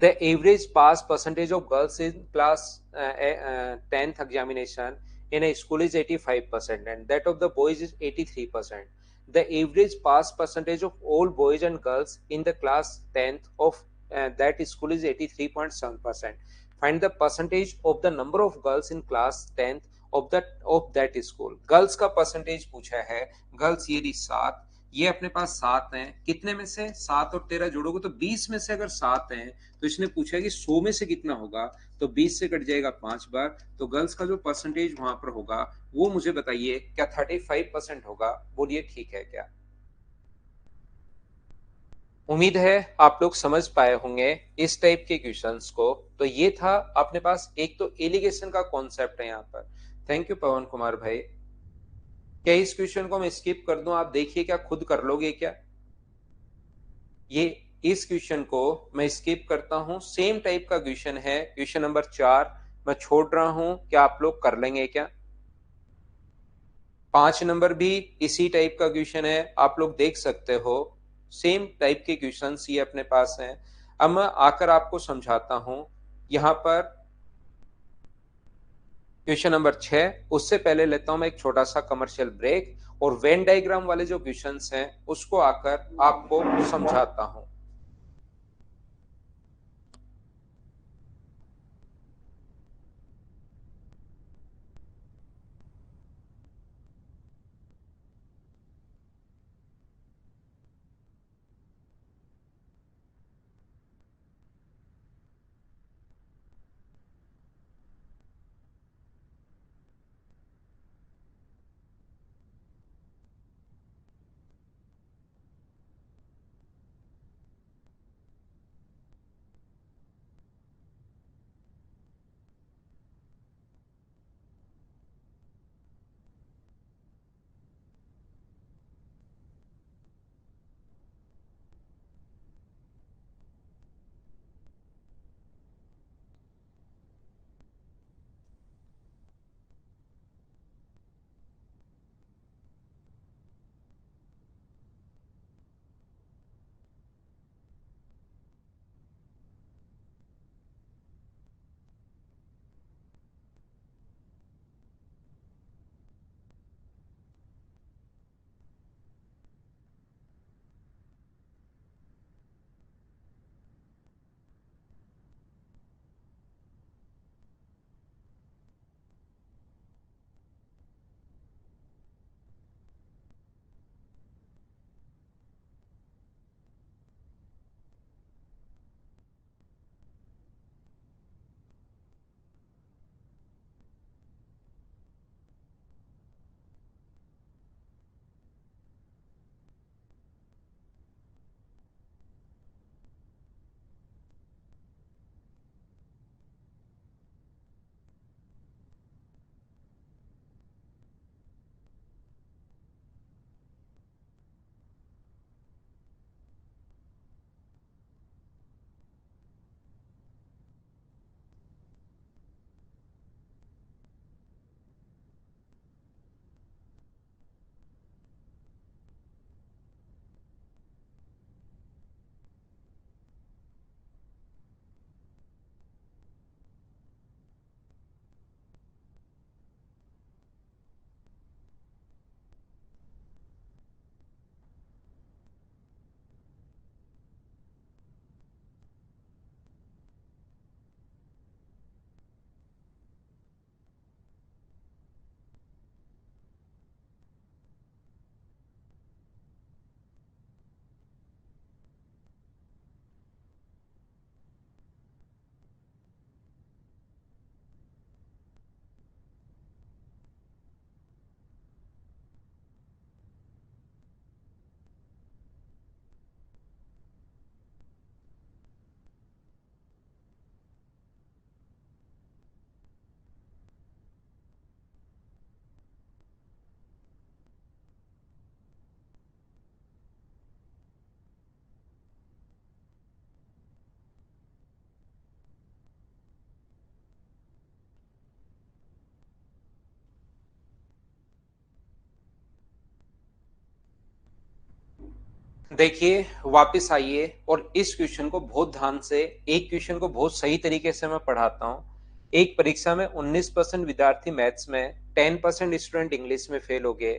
The average pass percentage of girls in class 10th examination in a school is 85% and that of the boys is 83%. The average pass percentage of all boys and girls in the class 10th of that school is 83.7%. Find the percentage of the number of girls in class 10th of that school. Girls का percentage पूछा है, girls ये रही 7, ये अपने पास 7 हैं, कितने में से 7 और 13 जोड़ोगे तो 20 में से अगर 7 हैं, तो इसने पूछा कि 100 में से कितना होगा, तो 20 से कट जाएगा 5 बार, तो गर्ल्स का जो परसेंटेज वहां पर होगा वो मुझे बताइए, क्या 35% होगा? बोलिए ठीक है क्या? उम्मीद है आप लोग समझ पाए होंगे इस टाइप के क्वेश्चंस को। तो ये था अपने पास एक तो एलिगेशन का कॉन्सेप्ट है यहाँ पर। थैंक यू पवन कुमार भाई। क्या इस क्वेश्चन को मैं स्किप कर दूं? आप देखिए, क्या खुद कर लोगे क्या ये? इस क्वेश्चन को मैं स्किप करता हूं। सेम टाइप का क्वेश्चन है, क्वेश्चन नंबर 4 मैं छोड़ रहा हूं, क्या आप लोग कर लेंगे क्या? 5 नंबर भी इसी टाइप का क्वेश्चन है, आप लोग देख सकते हो। सेम टाइप के क्वेश्चंस ये अपने पास हैं। अब मैं आकर आपको समझाता हूं यहां पर क्वेश्चन नंबर 6। उससे पहले लेता हूं मैं एक छोटा सा कमर्शियल ब्रेक, और वेन डायग्राम वाले जो क्वेश्चंस हैं उसको आकर आपको समझाता हूं। देखिए, वापस आइए और इस क्वेश्चन को बहुत ध्यान से, एक क्वेश्चन को बहुत सही तरीके से मैं पढ़ाता हूँ। एक परीक्षा में 19% विद्यार्थी मैथ्स में, 10% स्टूडेंट इंग्लिश में फेल हो गए।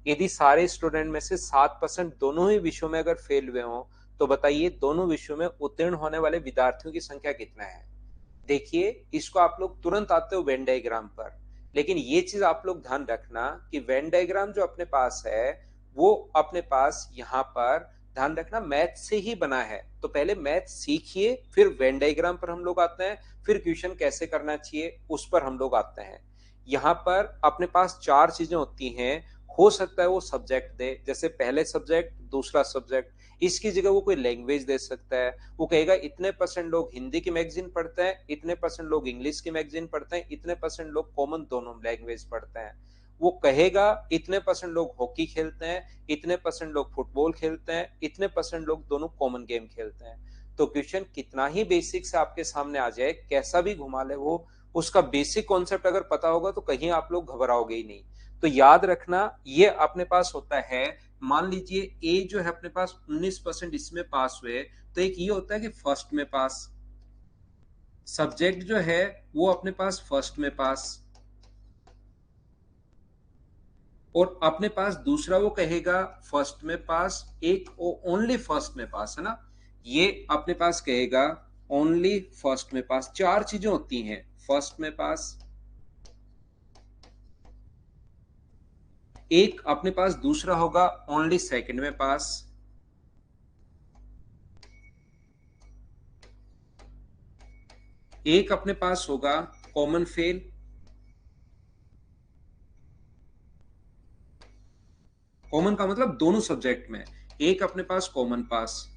यदि सारे स्टूडेंट में से 7% दोनों ही विषयों में अगर फेल हुए हों, तो बताइए दोनों विषयों में उत्तीर्ण होने वाले विद्यार्थियों की संख्या कितना है? देखिए, इसको आप लोग तुरंत आते हो वेन डायग्राम पर, लेकिन ये चीज आप लोग ध्यान रखना कि वेन डायग्राम जो अपने पास है वो अपने पास यहाँ पर ध्यान रखना मैथ से ही बना है। तो पहले मैथ सीखिए, फिर वेन डायग्राम पर हम लोग आते हैं, फिर क्वेश्चन कैसे करना चाहिए उस पर हम लोग आते हैं। यहाँ पर अपने पास चार चीजें होती हैं, हो सकता है वो सब्जेक्ट दे, जैसे पहले सब्जेक्ट, दूसरा सब्जेक्ट, इसकी जगह वो कोई लैंग्वेज दे सकता है। वो कहेगा इतने परसेंट लोग हिंदी की मैगजीन पढ़ते हैं, इतने परसेंट लोग इंग्लिश की मैगजीन पढ़ते हैं, इतने परसेंट लोग कॉमन दोनों लैंग्वेज पढ़ते हैं। वो कहेगा इतने परसेंट लोग हॉकी खेलते हैं, इतने परसेंट लोग फुटबॉल खेलते हैं, इतने परसेंट लोग दोनों कॉमन गेम खेलते हैं। तो क्वेश्चन कितना ही बेसिक से आपके सामने आ जाए, कैसा भी घुमा ले वो, उसका बेसिक कॉन्सेप्ट अगर पता होगा तो कहीं आप लोग घबराओगे ही नहीं। तो याद रखना ये अपने पास होता है, मान लीजिए ए जो है अपने पास 19% इसमें पास हुए, तो एक ये होता है कि फर्स्ट में पास, सब्जेक्ट जो है वो अपने पास फर्स्ट में पास, और अपने पास दूसरा वो कहेगा फर्स्ट में पास, एक ओनली फर्स्ट में पास है ना, ये अपने पास कहेगा ओनली फर्स्ट में पास। चार चीजें होती हैं, फर्स्ट में पास, एक अपने पास दूसरा होगा ओनली सेकंड में पास, एक अपने पास होगा कॉमन फेल, कॉमन का मतलब दोनों सब्जेक्ट में, एक अपने पास कॉमन पास,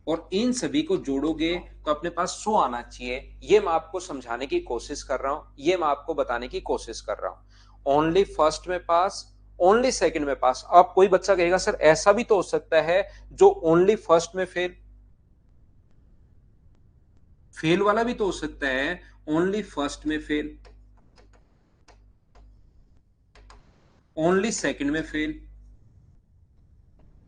और इन सभी को जोड़ोगे तो अपने पास 100 आना चाहिए। ये मैं आपको समझाने की कोशिश कर रहा हूं, ये मैं आपको बताने की कोशिश कर रहा हूं। ओनली फर्स्ट में पास, ओनली सेकंड में पास। अब कोई बच्चा कहेगा सर ऐसा भी तो हो सकता है जो ओनली फर्स्ट में फेल, फेल वाला भी तो हो सकता है, ओनली फर्स्ट में फेल, ओनली सेकंड में फेल।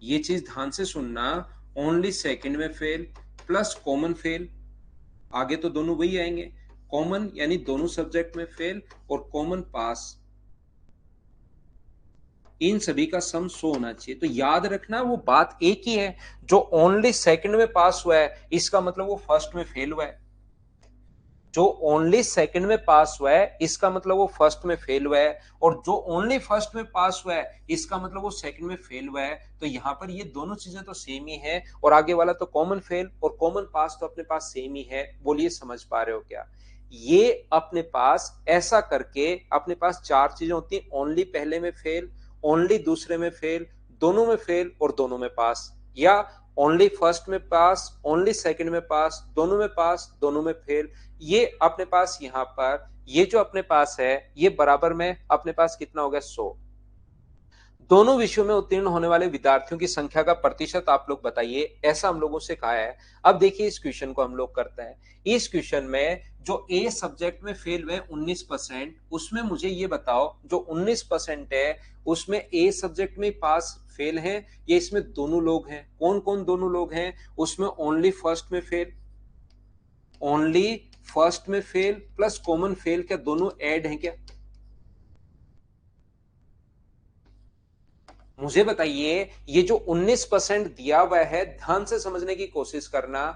ये चीज ध्यान से सुनना, ओनली सेकंड में फेल प्लस कॉमन फेल, आगे तो दोनों वही आएंगे, कॉमन यानी दोनों सब्जेक्ट में फेल और कॉमन पास, इन सभी का सम 100 होना चाहिए। तो याद रखना वो बात एक ही है, जो ओनली सेकंड में पास हुआ है इसका मतलब वो फर्स्ट में फेल हुआ है, जो ओनली सेकंड में पास हुआ है इसका मतलब वो फर्स्ट में फेल हुआ है, और जो ओनली फर्स्ट में पास हुआ है इसका मतलब वो सेकंड में फेल हुआ है। तो यहां पर ये दोनों चीजें तो सेम ही है, और आगे वाला तो कॉमन फेल और कॉमन पास तो अपने पास सेम ही है। बोलिए समझ पा रहे हो क्या? ये अपने पास ऐसा करके अपने पास चार चीजें होती हैं, ओनली पहले में फेल, ओनली दूसरे में फेल, दोनों में फेल और दोनों में पास, या ओनली फर्स्ट में पास, ओनली सेकंड में पास, दोनों में पास, दोनों में फेल। ये अपने पास यहाँ पर ये जो अपने पास है ये बराबर में अपने पास कितना हो गया 100। दोनों विषयों में उत्तीर्ण होने वाले विद्यार्थियों की संख्या का प्रतिशत आप लोग बताइए, ऐसा हम लोगों से कहा है। अब देखिए इस क्वेश्चन को हम लोग करते हैं। इस क्वेश्चन में जो ए सब्जेक्ट में फेल हुए 19%, उसमें मुझे ये बताओ जो 19% है उसमें ए सब्जेक्ट में पास फेल है, ये इसमें दोनों लोग हैं, कौन कौन दोनों लोग हैं? उसमें ओनली फर्स्ट में फेल, ओनली फर्स्ट में फेल प्लस कॉमन फेल, क्या दोनों ऐड हैं क्या? मुझे बताइए ये जो 19% दिया हुआ है, ध्यान से समझने की कोशिश करना।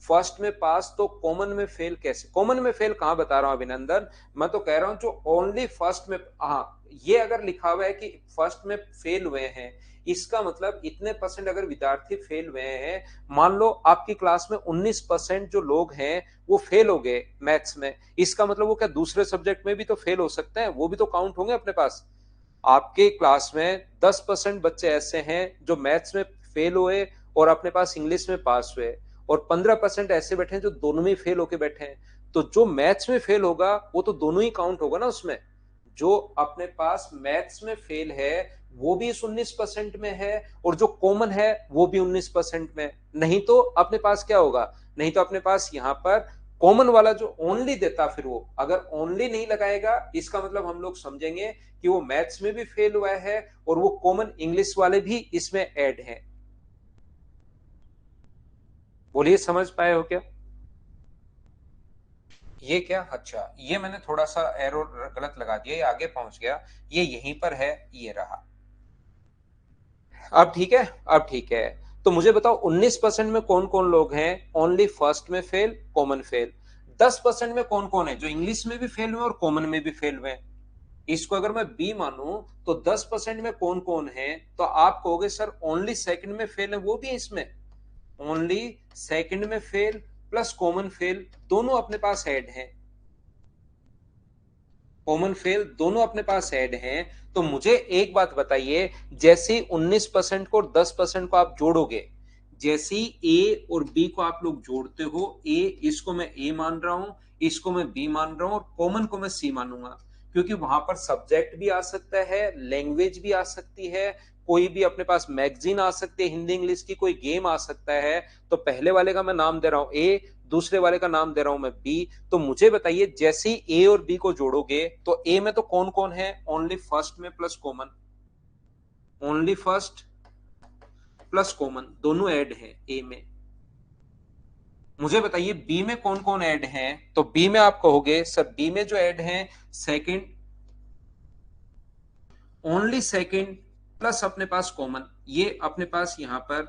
फर्स्ट में पास तो कॉमन में फेल कैसे? कॉमन में फेल कहां बता रहा हूं अभिनंदन, मैं तो कह रहा हूं जो ओनली फर्स्ट में, हाँ ये अगर लिखा हुआ है कि फर्स्ट में फेल हुए हैं, इसका मतलब इतने परसेंट अगर विद्यार्थी फेल हुए हैं, मान लो आपकी क्लास में 19% जो लोग हैं वो फेल हो गए मैथ्स में, इसका मतलब वो क्या दूसरे सब्जेक्ट में भी तो फेल हो सकते हैं, वो भी तो काउंट होंगे अपने पास। आपके क्लास में 10% बच्चे ऐसे हैं जो मैथ्स में फेल हुए और अपने पास इंग्लिश में पास हुए, और 15% ऐसे बैठे हैं जो दोनों में फेल होके बैठे हैं। तो जो मैथ्स में फेल होगा वो तो दोनों ही काउंट होगा ना उसमें। जो अपने पास मैथ्स में फेल है वो भी इस 19% में है, और जो कॉमन है वो भी 19% में। नहीं तो अपने पास क्या होगा, नहीं तो अपने पास यहाँ पर कॉमन वाला जो ओनली देता, फिर वो अगर ओनली नहीं लगाएगा इसका मतलब हम लोग समझेंगे कि वो मैथ्स में भी फेल हुआ है और वो कॉमन इंग्लिश वाले भी इसमें ऐड हैं। बोलिए समझ पाए हो क्या? ये क्या, अच्छा ये मैंने थोड़ा सा एरो गलत लगा दिया, ये आगे पहुंच गया, ये यहीं पर है, ये रहा। अब ठीक है, अब ठीक है। तो मुझे बताओ 19% में कौन कौन लोग हैं ओनली फर्स्ट में फेल, कॉमन फेल? 10% में कौन कौन है जो इंग्लिश में भी फेल हुए और कॉमन में भी फेल हुए? इसको अगर मैं बी मानूं तो 10% में कौन कौन है, तो आप कहोगे सर ओनली सेकंड में फेल है, वो भी है इसमें, ओनली सेकंड में फेल प्लस कॉमन फेल दोनों अपने पास ऐड हैं, कॉमन फेल दोनों अपने पास ऐड हैं। तो मुझे एक बात बताइए, जैसे 19% को और 10% को आप जोड़ोगे, जैसे ए और बी को आप लोग जोड़ते हो, ए इसको मैं ए मान रहा हूं, इसको मैं बी मान रहा हूं और कॉमन को मैं सी मानूंगा, क्योंकि वहां पर सब्जेक्ट भी आ सकता है, लैंग्वेज भी आ सकती है, कोई भी अपने पास मैगजीन आ सकती है हिंदी इंग्लिश की, कोई गेम आ सकता है। तो पहले वाले का मैं नाम दे रहा हूं ए, दूसरे वाले का नाम दे रहा हूं मैं बी। तो मुझे बताइए जैसे ही ए और बी को जोड़ोगे तो ए में तो कौन कौन है, ओनली फर्स्ट में plus common, only first plus common दोनों ऐड है ए में। मुझे बताइए बी में कौन कौन ऐड हैं, तो बी में आप कहोगे सर बी में जो ऐड हैं सेकंड, ओनली सेकंड प्लस अपने पास कॉमन, ये अपने पास यहां पर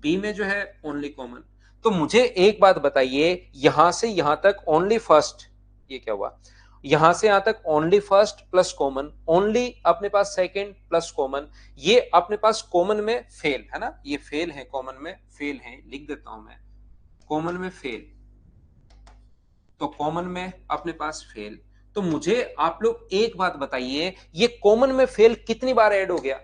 बी में जो है ओनली कॉमन। तो मुझे एक बात बताइए, यहां से यहां तक ओनली फर्स्ट, ये क्या हुआ, यहां से यहां तक only first plus common, only अपने पास सेकंड प्लस कॉमन, ये अपने पास कॉमन में फेल है ना, ये फेल है, कॉमन में फेल है, लिख देता हूं मैं, कॉमन में फेल, तो कॉमन में अपने पास फेल। तो मुझे आप लोग एक बात बताइए, ये कॉमन में फेल कितनी बार ऐड हो गया,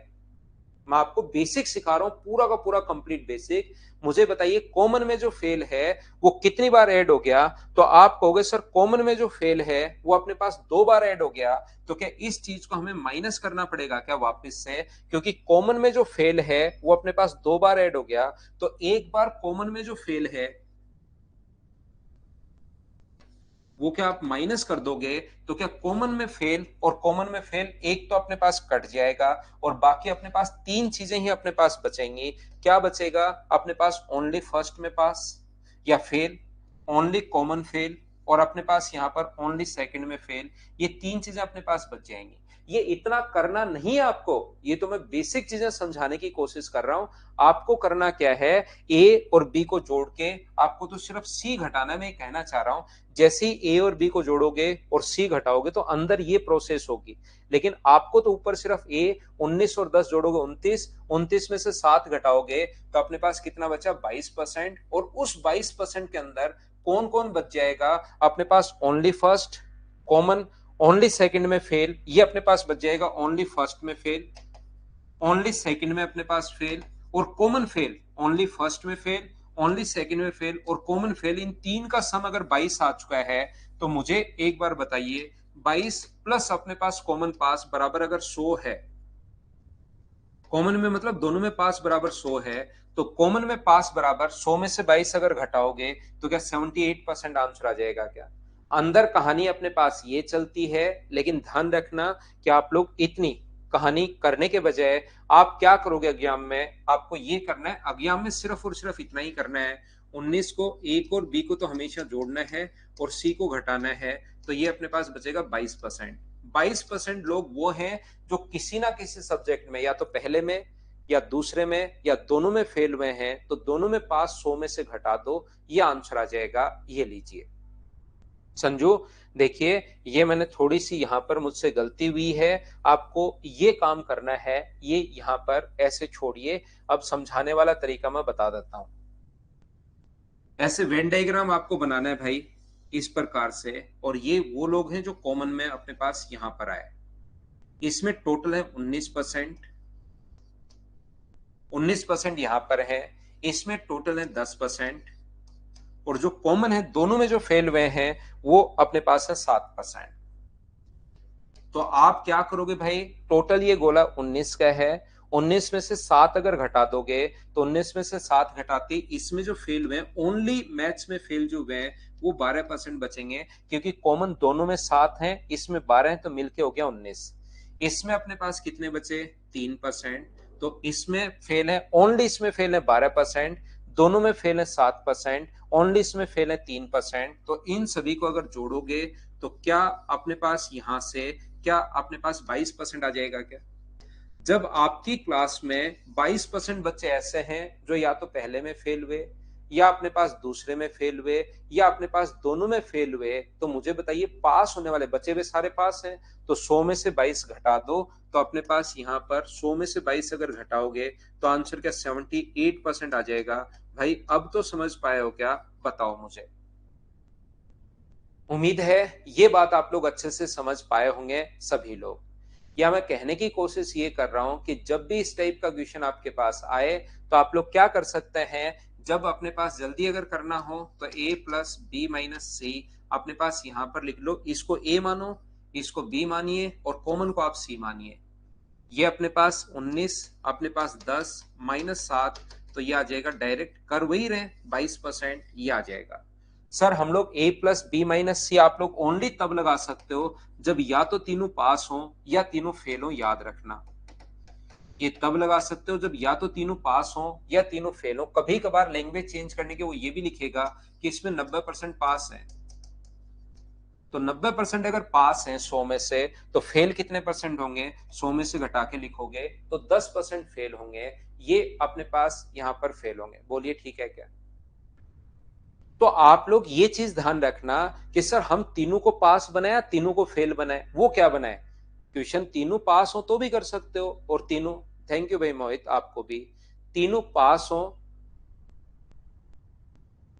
मैं आपको बेसिक सिखा रहा हूं, पूरा का पूरा कंप्लीट बेसिक। मुझे बताइए कॉमन में जो फेल है वो कितनी बार ऐड हो गया, तो आप कहोगे सर कॉमन में जो फेल है वो अपने पास 2 बार ऐड हो गया। तो क्या इस चीज को हमें माइनस करना पड़ेगा क्या वापस से, क्योंकि कॉमन में जो फेल है वो अपने पास 2 बार ऐड हो गया, तो एक बार कॉमन में जो फेल है वो क्या आप माइनस कर दोगे, तो क्या कॉमन में फेल और कॉमन में फेल एक तो अपने पास कट जाएगा और बाकी अपने पास 3 चीजें ही अपने पास बचेंगी। क्या बचेगा अपने पास, ओनली फर्स्ट में पास या फेल, ओनली कॉमन फेल और अपने पास यहां पर ओनली सेकंड में फेल, ये 3 चीजें अपने पास बच जाएंगी। ये इतना करना नहीं है आपको, ये तो मैं बेसिक चीजें समझाने की कोशिश कर रहा हूं। आपको करना क्या है, ए और बी को जोड़ के आपको तो सिर्फ सी घटाना है, मैं कहना चाह रहा हूं। जैसे ही ए और बी को जोड़ोगे और सी घटाओगे तो अंदर ये प्रोसेस होगी, लेकिन आपको तो ऊपर सिर्फ ए, 19 और 10 जोड़ोगे 29, 29 में से 7 घटाओगे तो अपने पास कितना बचा, 22%। और उस 22% के अंदर कौन कौन बच जाएगा, अपने पास only first, common, only second में फेल, ये अपने पास बच जाएगा, ओनली फर्स्ट में फेल, ओनली सेकंड में अपने पास फेल और कॉमन फेल, ओनली फर्स्ट में फेल, ओनली सेकंड में फेल और कॉमन फेल, इन तीन का सम अगर 22 आ चुका है तो मुझे एक बार बताइए 22 प्लस अपने पास कॉमन पास बराबर अगर 100 है, कॉमन में मतलब दोनों में पास बराबर 100 है, तो कॉमन में पास बराबर 100 में से 22 अगर घटाओगे तो क्या 78% आंसर आ जाएगा क्या। अंदर कहानी अपने पास ये चलती है, लेकिन ध्यान रखना कि आप लोग इतनी कहानी करने के बजाय आप क्या करोगे एग्जाम में, आपको ये करना है, एग्जाम में सिर्फ और सिर्फ इतना ही करना है, 19 को ए को और बी को तो हमेशा जोड़ना है और सी को घटाना है, तो ये अपने पास बचेगा 22%। 22% लोग वो हैं जो किसी ना किसी सब्जेक्ट में या तो पहले में या दूसरे में या दोनों में फेल हुए हैं, तो दोनों में पास 100 में से घटा दो, ये आंसर आ जाएगा, ये लीजिए। संजू देखिए, ये मैंने थोड़ी सी यहां पर मुझसे गलती हुई है, आपको ये काम करना है, ये यहां पर ऐसे छोड़िए। अब समझाने वाला तरीका मैं बता देता हूं। ऐसे वेन डायग्राम आपको बनाना है भाई इस प्रकार से, और ये वो लोग हैं जो कॉमन में अपने पास यहां पर आए, इसमें टोटल है 19%, 19% यहां पर है, इसमें टोटल है 10%, और जो कॉमन है दोनों में जो फेल हुए हैं वो अपने पास है 7%। तो आप क्या करोगे भाई, टोटल ये गोला 19 का है, 19 में से 7 अगर घटा दोगे तो 19 में से 7 घटाते इसमें जो फेल हुए ओनली मैथ्स में फेल जो हुए वो 12% बचेंगे, क्योंकि कॉमन दोनों में 7 हैं, इसमें 12 है तो मिलके हो गया 19। इसमें अपने पास कितने बचे, 3%, तो इसमें फेल है, ओनली इसमें फेल है 12%, दोनों में फेल है 7%, ओनली इसमें फेल है 3%। तो इन सभी को अगर जोड़ोगे तो क्या अपने पास यहां से क्या अपने पास 22% आ जाएगा क्या। जब आपकी क्लास में 22% बच्चे ऐसे हैं जो या तो पहले में फेल हुए या अपने पास दूसरे में फेल हुए, या अपने पास दोनों में फेल हुए, तो मुझे बताइए पास होने वाले बचे हुए सारे पास हैं। तो 100 में से 22 घटा दो, तो अपने पास यहाँ पर 100 में से 22 अगर घटाओगे तो आंसर क्या 78% आ जाएगा। भाई अब तो समझ पाए हो क्या, बताओ मुझे। उम्मीद है ये बात आप लोग अच्छे से समझ पाए होंगे सभी लोग। या मैं कहने की कोशिश ये कर रहा हूं कि जब भी इस टाइप का क्वेश्चन आपके पास आए तो आप लोग क्या कर सकते हैं, जब अपने पास जल्दी अगर करना हो तो a प्लस बी माइनस सी अपने पास यहां पर लिख लो, इसको a मानो, इसको b मानिए और कॉमन को आप c मानिए। ये अपने पास 19, अपने पास 10 माइनस 7, तो ये आ जाएगा डायरेक्ट कर वही रहे 22%, ये आ जाएगा। सर हम लोग a प्लस बी माइनस सी आप लोग ओनली तब लगा सकते हो जब या तो तीनों पास हो या तीनों फेल हो, याद रखना। ये तब लगा सकते हो जब या तो तीनों पास हो या तीनों फेल हो। कभी कभार लैंग्वेज चेंज करने के वो ये भी लिखेगा कि इसमें 90% पास है, तो 90% अगर पास है 100 में से, तो फेल कितने परसेंट होंगे, 100 में से घटा के लिखोगे तो 10% फेल होंगे। ये अपने पास यहां पर फेल होंगे। बोलिए ठीक है क्या। तो आप लोग ये चीज ध्यान रखना कि सर हम तीनों को पास बनाया तीनों को फेल बनाए, वो क्या बनाए, क्वेश्चन तीनों पास हो तो भी कर सकते हो और तीनों, थैंक यू भाई मोहित आपको भी, तीनों पास हो,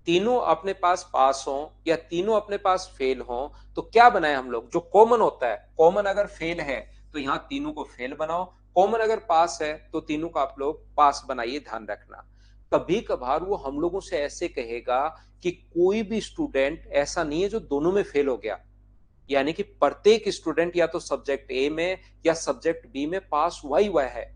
तीनों अपने पास हो या तीनों अपने पास फेल हो, तो क्या बनाए हम लोग, जो कॉमन होता है, कॉमन अगर फेल है तो यहां तीनों को फेल बनाओ, कॉमन अगर पास है तो तीनों को आप लोग पास बनाइए, ध्यान रखना। कभी कभार वो हम लोगों से ऐसे कहेगा कि कोई भी स्टूडेंट ऐसा नहीं है जो दोनों में फेल हो गया, यानी कि प्रत्येक स्टूडेंट या तो सब्जेक्ट ए में या सब्जेक्ट बी में पास हुआ ही हुआ है।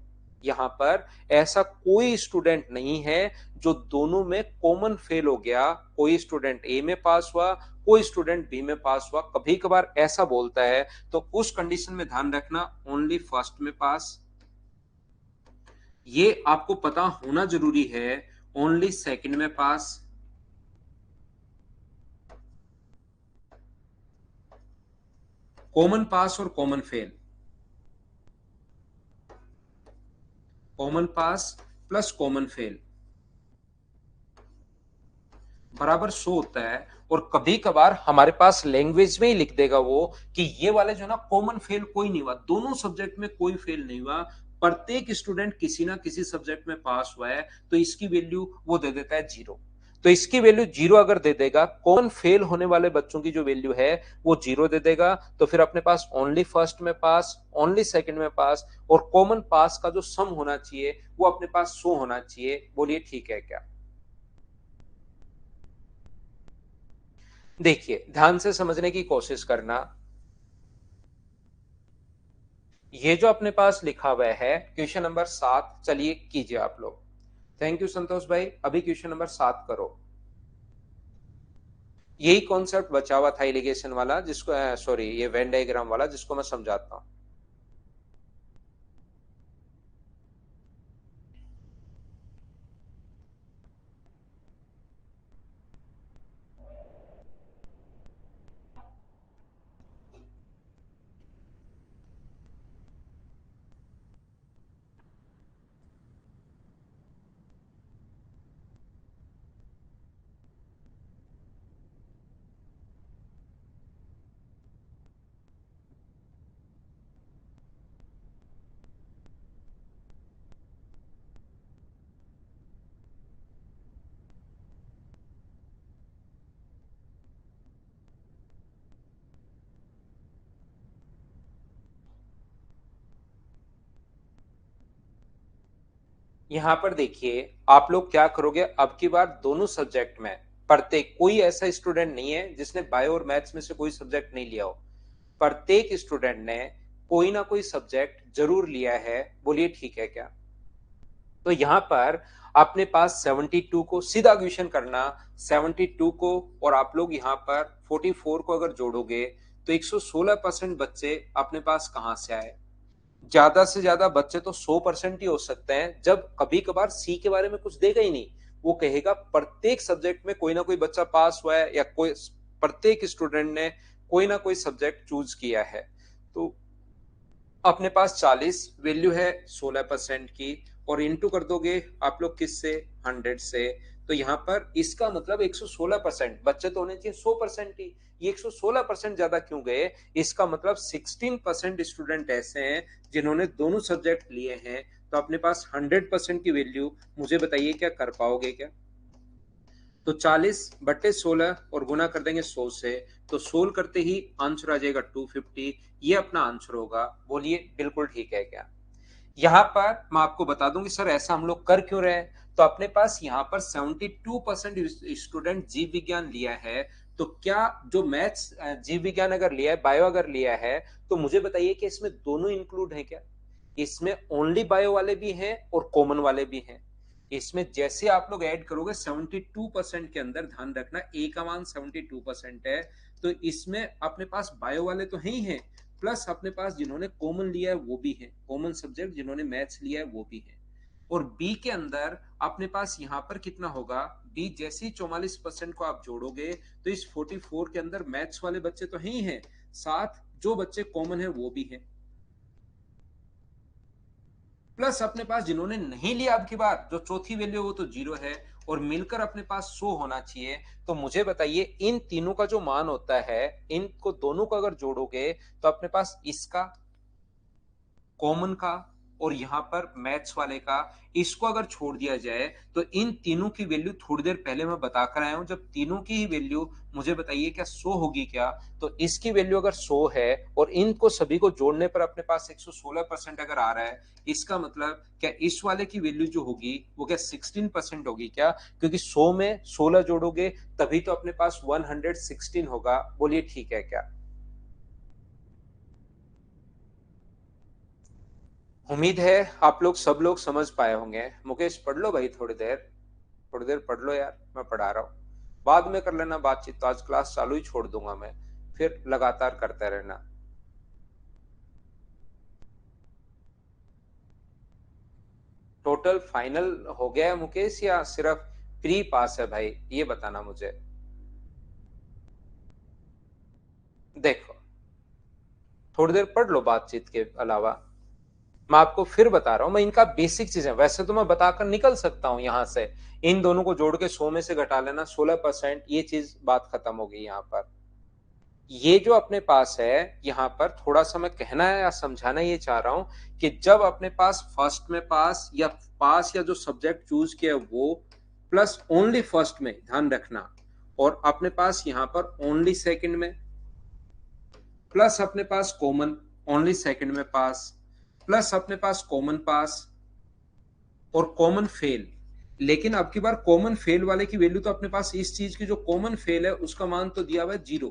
यहां पर ऐसा कोई स्टूडेंट नहीं है जो दोनों में कॉमन फेल हो गया, कोई स्टूडेंट ए में पास हुआ कोई स्टूडेंट बी में पास हुआ। कभी कभार ऐसा बोलता है तो उस कंडीशन में ध्यान रखना ओनली फर्स्ट में पास, ये आपको पता होना जरूरी है, ओनली सेकंड में पास, कॉमन पास और कॉमन फेल, कॉमन पास प्लस कॉमन फेल बराबर 100 होता है। और कभी कभार हमारे पास लैंग्वेज में ही लिख देगा वो कि ये वाले जो ना कॉमन फेल कोई नहीं हुआ, दोनों सब्जेक्ट में कोई फेल नहीं हुआ, प्रत्येक स्टूडेंट किसी ना किसी सब्जेक्ट में पास हुआ है, तो इसकी वैल्यू वो दे देता है 0। तो इसकी वैल्यू 0 अगर दे देगा, कॉमन फेल होने वाले बच्चों की जो वैल्यू है वो 0 दे देगा, तो फिर अपने पास ओनली फर्स्ट में पास ओनली सेकंड में पास और कॉमन पास का जो सम होना चाहिए वो अपने पास 100 होना चाहिए। बोलिए ठीक है क्या। देखिए ध्यान से समझने की कोशिश करना, ये जो अपने पास लिखा हुआ है क्वेश्चन नंबर 7, चलिए कीजिए आप लोग। थैंक यू संतोष भाई, अभी क्वेश्चन नंबर 7 करो। यही कॉन्सेप्ट बचा हुआ था एलिगेशन वाला, जिसको सॉरी ये वेन डायग्राम वाला, जिसको मैं समझाता हूं। यहां पर देखिए आप लोग क्या करोगे, अब की बार दोनों सब्जेक्ट में प्रत्येक, कोई ऐसा स्टूडेंट नहीं है जिसने बायो और मैथ्स में से कोई सब्जेक्ट नहीं लिया हो, प्रत्येक स्टूडेंट ने कोई ना कोई सब्जेक्ट जरूर लिया है। बोलिए ठीक है क्या। तो यहां पर अपने पास 72 को सीधा क्वेश्चन करना, 72 को और आप लोग यहां पर 44 को अगर जोड़ोगे तो 116% बच्चे अपने पास कहां से आए। ज्यादा से ज्यादा बच्चे तो 100% ही हो सकते हैं, जब कभी कभार सी के बारे में कुछ देगा ही नहीं, वो कहेगा प्रत्येक सब्जेक्ट में कोई ना कोई बच्चा पास हुआ है या कोई प्रत्येक स्टूडेंट ने कोई ना कोई सब्जेक्ट चूज किया है। तो अपने पास 40 वैल्यू है 16% की, और इंटू कर दोगे आप लोग किससे, 100 से, तो यहाँ पर इसका मतलब 116%, बच्चे तो होने चाहिए 100% ही, ये 116% ज्यादा क्यों गए? इसका मतलब 16% स्टूडेंट ऐसे हैं जिन्होंने दोनों सब्जेक्ट लिए हैं। तो अपने पास 100% की वैल्यू, मुझे बताइए क्या कर पाओगे क्या? तो 40/16 और गुना कर देंगे 100 से, तो सोल्व करते ही आंसर आ जाएगा 250। ये अपना आंसर होगा। बोलिए बिल्कुल ठीक है क्या? यहाँ पर मैं आपको बता दूं कि सर ऐसा हम लोग कर क्यों रहे हैं। तो अपने पास यहाँ पर 72% स्टूडेंट जीव विज्ञान लिया है। तो क्या जो मैथ्स जीव विज्ञान अगर लिया है, बायो अगर लिया है, तो मुझे बताइए कि इसमें दोनों इंक्लूड है क्या? इसमें ओनली बायो वाले भी हैं और कॉमन वाले भी हैं। इसमें जैसे आप लोग ऐड करोगे 72% के अंदर, ध्यान रखना ए का मान 72% है, तो इसमें अपने पास बायो वाले तो हैं ही हैं, प्लस अपने पास जिन्होंने कॉमन लिया है वो भी है, कॉमन सब्जेक्ट जिन्होंने मैथ्स लिया है वो भी है। और बी के अंदर अपने पास यहाँ पर कितना होगा? बी जैसे ही 44% को आप जोड़ोगे तो इस 44 के अंदर मैथ्स वाले बच्चे तो हैं ही हैं, साथ जो बच्चे कॉमन है वो भी हैं, प्लस अपने पास जिन्होंने नहीं लिया अब की बार जो चौथी वैल्यू वो तो 0 है, और मिलकर अपने पास 100 होना चाहिए। तो मुझे बताइए इन तीनों का जो मान होता है, इनको दोनों को अगर जोड़ोगे तो अपने पास इसका, कॉमन का, और यहां पर मैथ्स वाले का, इसको अगर छोड़ दिया जाए तो इन तीनों की वैल्यू थोड़ी देर पहले मैं बताकर आया हूं। जब तीनों की ही वैल्यू, मुझे बताइए क्या 100 होगी क्या? तो इसकी वैल्यू अगर 100 है और इनको सभी को जोड़ने पर अपने पास 116% अगर आ रहा है, इसका मतलब क्या इस वाले की वैल्यू जो होगी वो क्या 16% होगी क्या? क्योंकि 100 में 16 जोड़ोगे तभी तो अपने पास 116 होगा। बोलिए ठीक है क्या? उम्मीद है आप लोग सब लोग समझ पाए होंगे। मुकेश पढ़ लो भाई, थोड़ी देर पढ़ लो यार, मैं पढ़ा रहा हूँ। बाद में कर लेना बातचीत, तो आज क्लास चालू ही छोड़ दूंगा मैं, फिर लगातार करते रहना। टोटल फाइनल हो गया है मुकेश या सिर्फ प्री पास है भाई, ये बताना मुझे। देखो, थोड़ी देर पढ़ लो बातचीत के अलावा। मैं आपको फिर बता रहा हूं, मैं इनका बेसिक चीजें, वैसे तो मैं बताकर निकल सकता हूं यहां से, इन दोनों को जोड़ के 100 में से घटा लेना 16%, ये चीज बात खत्म हो गई। यहाँ पर ये जो अपने पास है, यहाँ पर थोड़ा सा मैं कहना है या समझाना ये चाह रहा हूं कि जब अपने पास फर्स्ट में पास या पास या जो सब्जेक्ट चूज किया वो, प्लस ओनली फर्स्ट में, ध्यान रखना, और अपने पास यहाँ पर ओनली सेकंड में, प्लस अपने पास कॉमन ओनली सेकंड में पास, प्लस अपने पास कॉमन पास और कॉमन फेल। लेकिन अब की बार कॉमन फेल वाले की वैल्यू तो अपने पास, इस चीज की जो कॉमन फेल है उसका मान तो दिया हुआ है 0।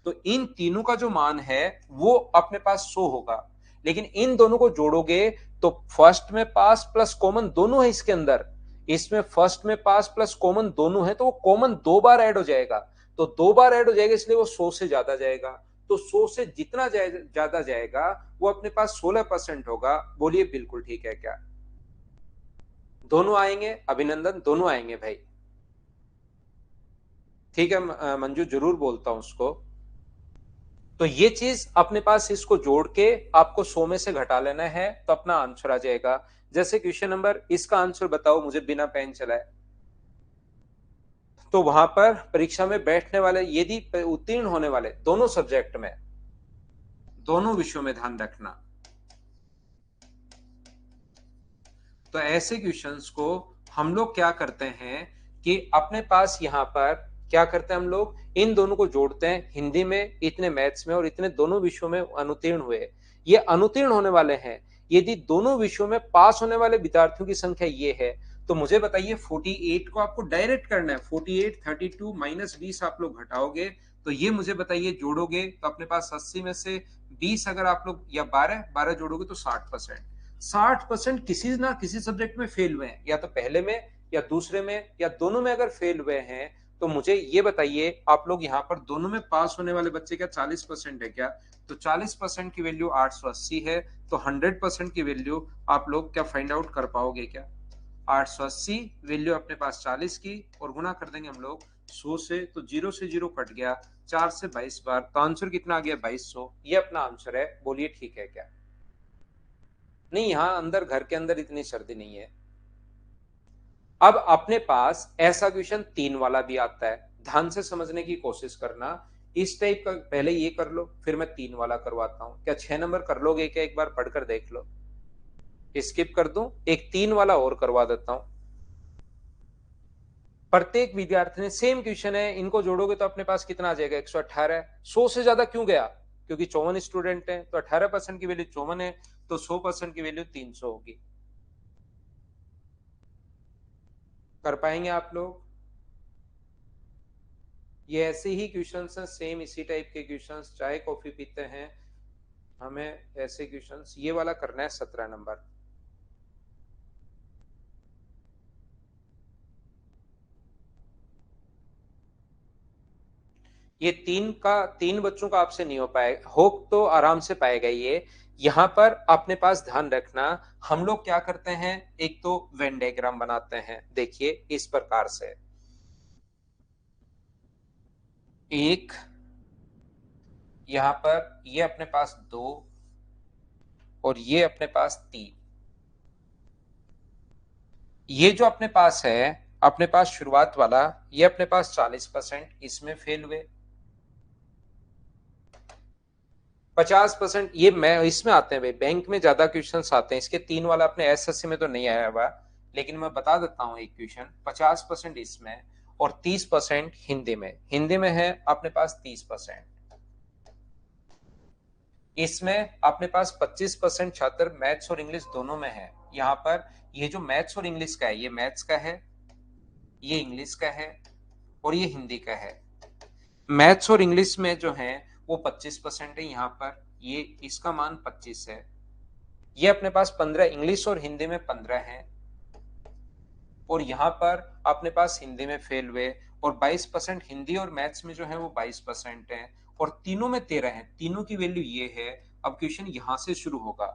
तो इन तीनों का जो मान है वो अपने पास 100 होगा। लेकिन इन दोनों को जोड़ोगे तो फर्स्ट में पास प्लस कॉमन दोनों है इसके अंदर, इसमें फर्स्ट में पास प्लस कॉमन दोनों है, तो वो कॉमन 2 बार ऐड हो जाएगा। तो 2 बार ऐड हो जाएगा, इसलिए वो 100 से ज्यादा जाएगा। तो 100 से जितना ज्यादा जाएगा वो अपने पास 16% होगा। बोलिए बिल्कुल ठीक है क्या? दोनों आएंगे, अभिनंदन, दोनों आएंगे भाई। ठीक है मंजू, जरूर बोलता हूं उसको। तो ये चीज अपने पास, इसको जोड़ के आपको 100 में से घटा लेना है तो अपना आंसर आ जाएगा। जैसे क्वेश्चन नंबर, इसका आंसर बताओ मुझे बिना पेन चलाए। तो वहां पर परीक्षा में बैठने वाले, यदि उत्तीर्ण होने वाले दोनों सब्जेक्ट में, दोनों विषयों में, ध्यान रखना, तो ऐसे क्वेश्चंस को हम लोग क्या करते हैं कि अपने पास यहाँ पर क्या करते हैं, हम लोग इन दोनों को जोड़ते हैं, हिंदी में इतने, मैथ्स में, और इतने दोनों विषयों में अनुत्तीर्ण हुए, ये अनुत्तीर्ण होने वाले हैं। यदि दोनों विषयों में पास होने वाले विद्यार्थियों की संख्या ये है, तो मुझे बताइए 48 को आपको डायरेक्ट करना है, 48 32 -20 आप लोग घटाओगे, तो ये मुझे बताइए जोड़ोगे तो अपने पास 80 में से 20 अगर आप लोग, या 12 12 जोड़ोगे तो 60%। 60% किसी ना किसी सब्जेक्ट में फेल हुए हैं, या तो पहले में या दूसरे में या दोनों में अगर फेल हुए हैं, तो मुझे ये बताइए आप लोग यहाँ पर दोनों में पास होने वाले बच्चे क्या 40% है क्या? तो 40% की वैल्यू 880 है, तो 100% की वैल्यू आप लोग क्या फाइंड आउट कर पाओगे क्या? 880 वैल्यू अपने पास 40 की, और गुना कर देंगे हम लोग 100 से, तो 0 से 0 कट गया, 4 से 22 बार, तो आंसर कितना आ गया 2200। ये अपना आंसर है। बोलिए ठीक है क्या? नहीं, यहाँ अंदर घर के अंदर इतनी सर्दी नहीं है। अब अपने पास ऐसा क्वेश्चन 3 वाला भी आता है, ध्यान से समझने की कोशिश करना। इस टाइप का पहले ये कर लो, फिर मैं 3 वाला करवाता हूं। क्या 6 नंबर कर लोगे क्या? एक बार पढ़कर देख लो। स्किप कर दूं, एक 3 वाला और करवा देता हूं। प्रत्येक विद्यार्थी ने सेम क्वेश्चन है, इनको जोड़ोगे तो अपने पास कितना आ जाएगा? 118। 100 से ज्यादा क्यों गया? क्योंकि 54 स्टूडेंट हैं, तो 18% की वैल्यू 54 है, तो 100% की वैल्यू 300 होगी। कर पाएंगे आप लोग? ये ऐसे ही क्वेश्चंस हैं, सेम इसी टाइप के क्वेश्चंस। चाय कॉफी पीते हैं, हमें ऐसे क्वेश्चंस ये वाला करना है 17 नंबर। ये 3 बच्चों का आपसे नहीं हो पाएगा, होप तो आराम से पाएगा ये। यहां पर अपने पास ध्यान रखना, हम लोग क्या करते हैं, एक तो वेन डायग्राम बनाते हैं। देखिए इस प्रकार से, एक यहां पर ये अपने पास 2 और ये अपने पास 3। ये जो अपने पास है, अपने पास शुरुआत वाला, ये अपने पास 40%, इसमें फेल हुए। 50% ये मैं इसमें आते हैं भाई, बैंक में ज्यादा क्वेश्चंस आते हैं। इसके 3 वाला अपने एसएससी में तो नहीं आया हुआ, लेकिन मैं बता देता हूँ एक क्वेश्चन। 50% इसमें और 30% हिंदी में। हिंदी में है अपने पास 30%, इसमें अपने पास 25% छात्र मैथ्स और इंग्लिश दोनों में है। यहाँ पर ये जो मैथ्स और इंग्लिश का है, ये मैथ्स का है, ये इंग्लिश का है, और ये हिंदी का है। मैथ्स और इंग्लिश में जो है वो 25% है यहाँ पर, ये इसका मान 25 है। ये अपने पास 15 इंग्लिश और हिंदी में 15 है, और यहाँ पर अपने पास हिंदी में फेल हुए। और 22% हिंदी और मैथ्स में जो है वो 22% है, और तीनों में 13 है। तीनों की वैल्यू ये है। अब क्वेश्चन यहां से शुरू होगा।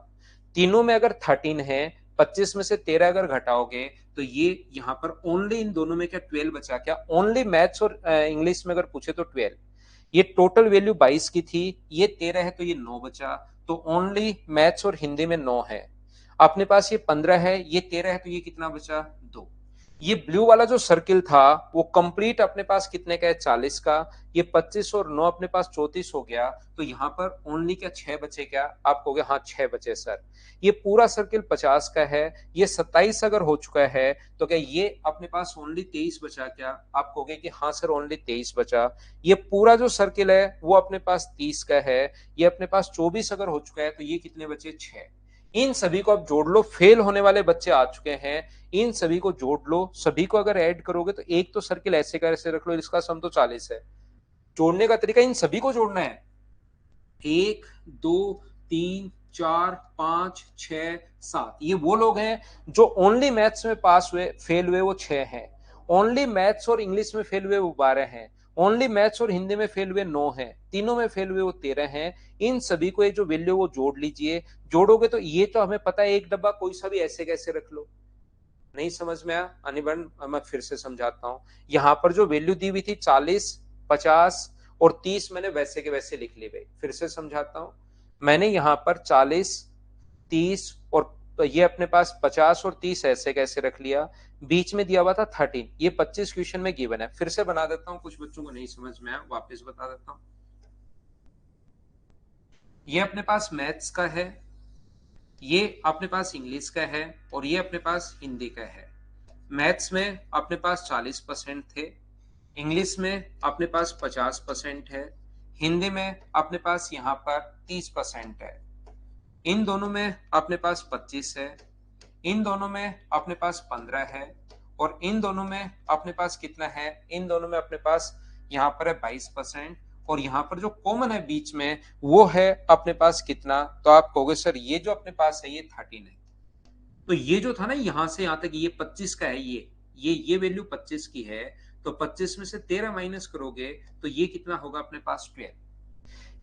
तीनों में अगर 13 है, 25 में से 13 अगर घटाओगे तो ये यहाँ पर ओनली इन दोनों में क्या 12 बचा? क्या ओनली मैथ्स और इंग्लिश में अगर पूछे तो 12। ये टोटल वैल्यू 22 की थी, ये 13 है तो ये 9 बचा। तो ओनली मैथ्स और हिंदी में 9 है। अपने पास ये 15 है, ये 13 है, तो ये कितना बचा? 2। ये ब्लू वाला जो सर्किल था वो कंप्लीट अपने पास कितने का है? 40 का। ये 25 और 9 अपने पास 34 हो गया। तो यहाँ पर ओनली क्या 6 बचे? क्या आप कहोगे हाँ 6 बचे सर। ये पूरा सर्किल 50 का है, ये 27 अगर हो चुका है तो क्या ये अपने पास ओनली 23 बचा? क्या आप कहोगे कि हाँ सर ओनली 23 बचा। ये पूरा जो सर्किल है वो अपने पास 30 का है, ये अपने पास 24 अगर हो चुका है तो ये कितने बचे? 6। इन सभी को आप जोड़ लो, फेल होने वाले बच्चे आ चुके हैं, इन सभी को जोड़ लो। सभी को अगर ऐड करोगे तो एक तो सर्किल ऐसे का ऐसे रख लो, इसका सम तो 40 है। जोड़ने का तरीका इन सभी को जोड़ना है। 1 2 3 4 5 6 7, ये वो लोग हैं जो ओनली मैथ्स में पास हुए, फेल हुए वो 6 हैं। ओनली मैथ्स और इंग्लिश में फेल हुए वो 12 हैं। ओनली मैथ्स और हिंदी में फेल हुए 9 हैं। तीनों में फेल हुए वो 13 हैं। इन सभी को ये जो वैल्यू वो जोड़ लीजिए। जोड़ोगे तो ये तो हमें पता है, एक डब्बा कोई सा भी ऐसे कैसे रख लो। नहीं समझ में आया अनिबन? मैं फिर से समझाता हूं। यहां पर जो वैल्यू दी हुई थी 40, 50 और 30, मैंने वैसे के वैसे लिख ली भाई। फिर से समझाता हूं। मैंने यहां पर 40, 30 और ये अपने पास 50 और 30 ऐसे कैसे रख लिया। बीच में दिया हुआ था 13, ये 25 क्वेश्चन में गिवन है। फिर से बना देता हूं, कुछ बच्चों को नहीं समझ में आया, वापस बता देता हूं। ये अपने पास मैथ्स का है, ये अपने पास इंग्लिश का है, और ये अपने पास हिंदी का है। मैथ्स में अपने पास 40% थे, इंग्लिश में अपने पास 50% है, हिंदी में अपने पास यहाँ पर 30% है। इन दोनों में अपने पास 25 है, इन दोनों में अपने पास 15 है, और इन दोनों में अपने पास कितना है? इन दोनों में अपने पास यहाँ पर है 22%, और यहाँ पर जो कॉमन है बीच में वो है अपने पास कितना? तो आप कहोगे सर ये जो अपने पास है ये 13 है। तो ये जो था ना यहां से यहां तक ये 25 का है, ये वैल्यू 25 की है। तो 25 में से 13 माइनस करोगे तो ये कितना होगा अपने पास? 12।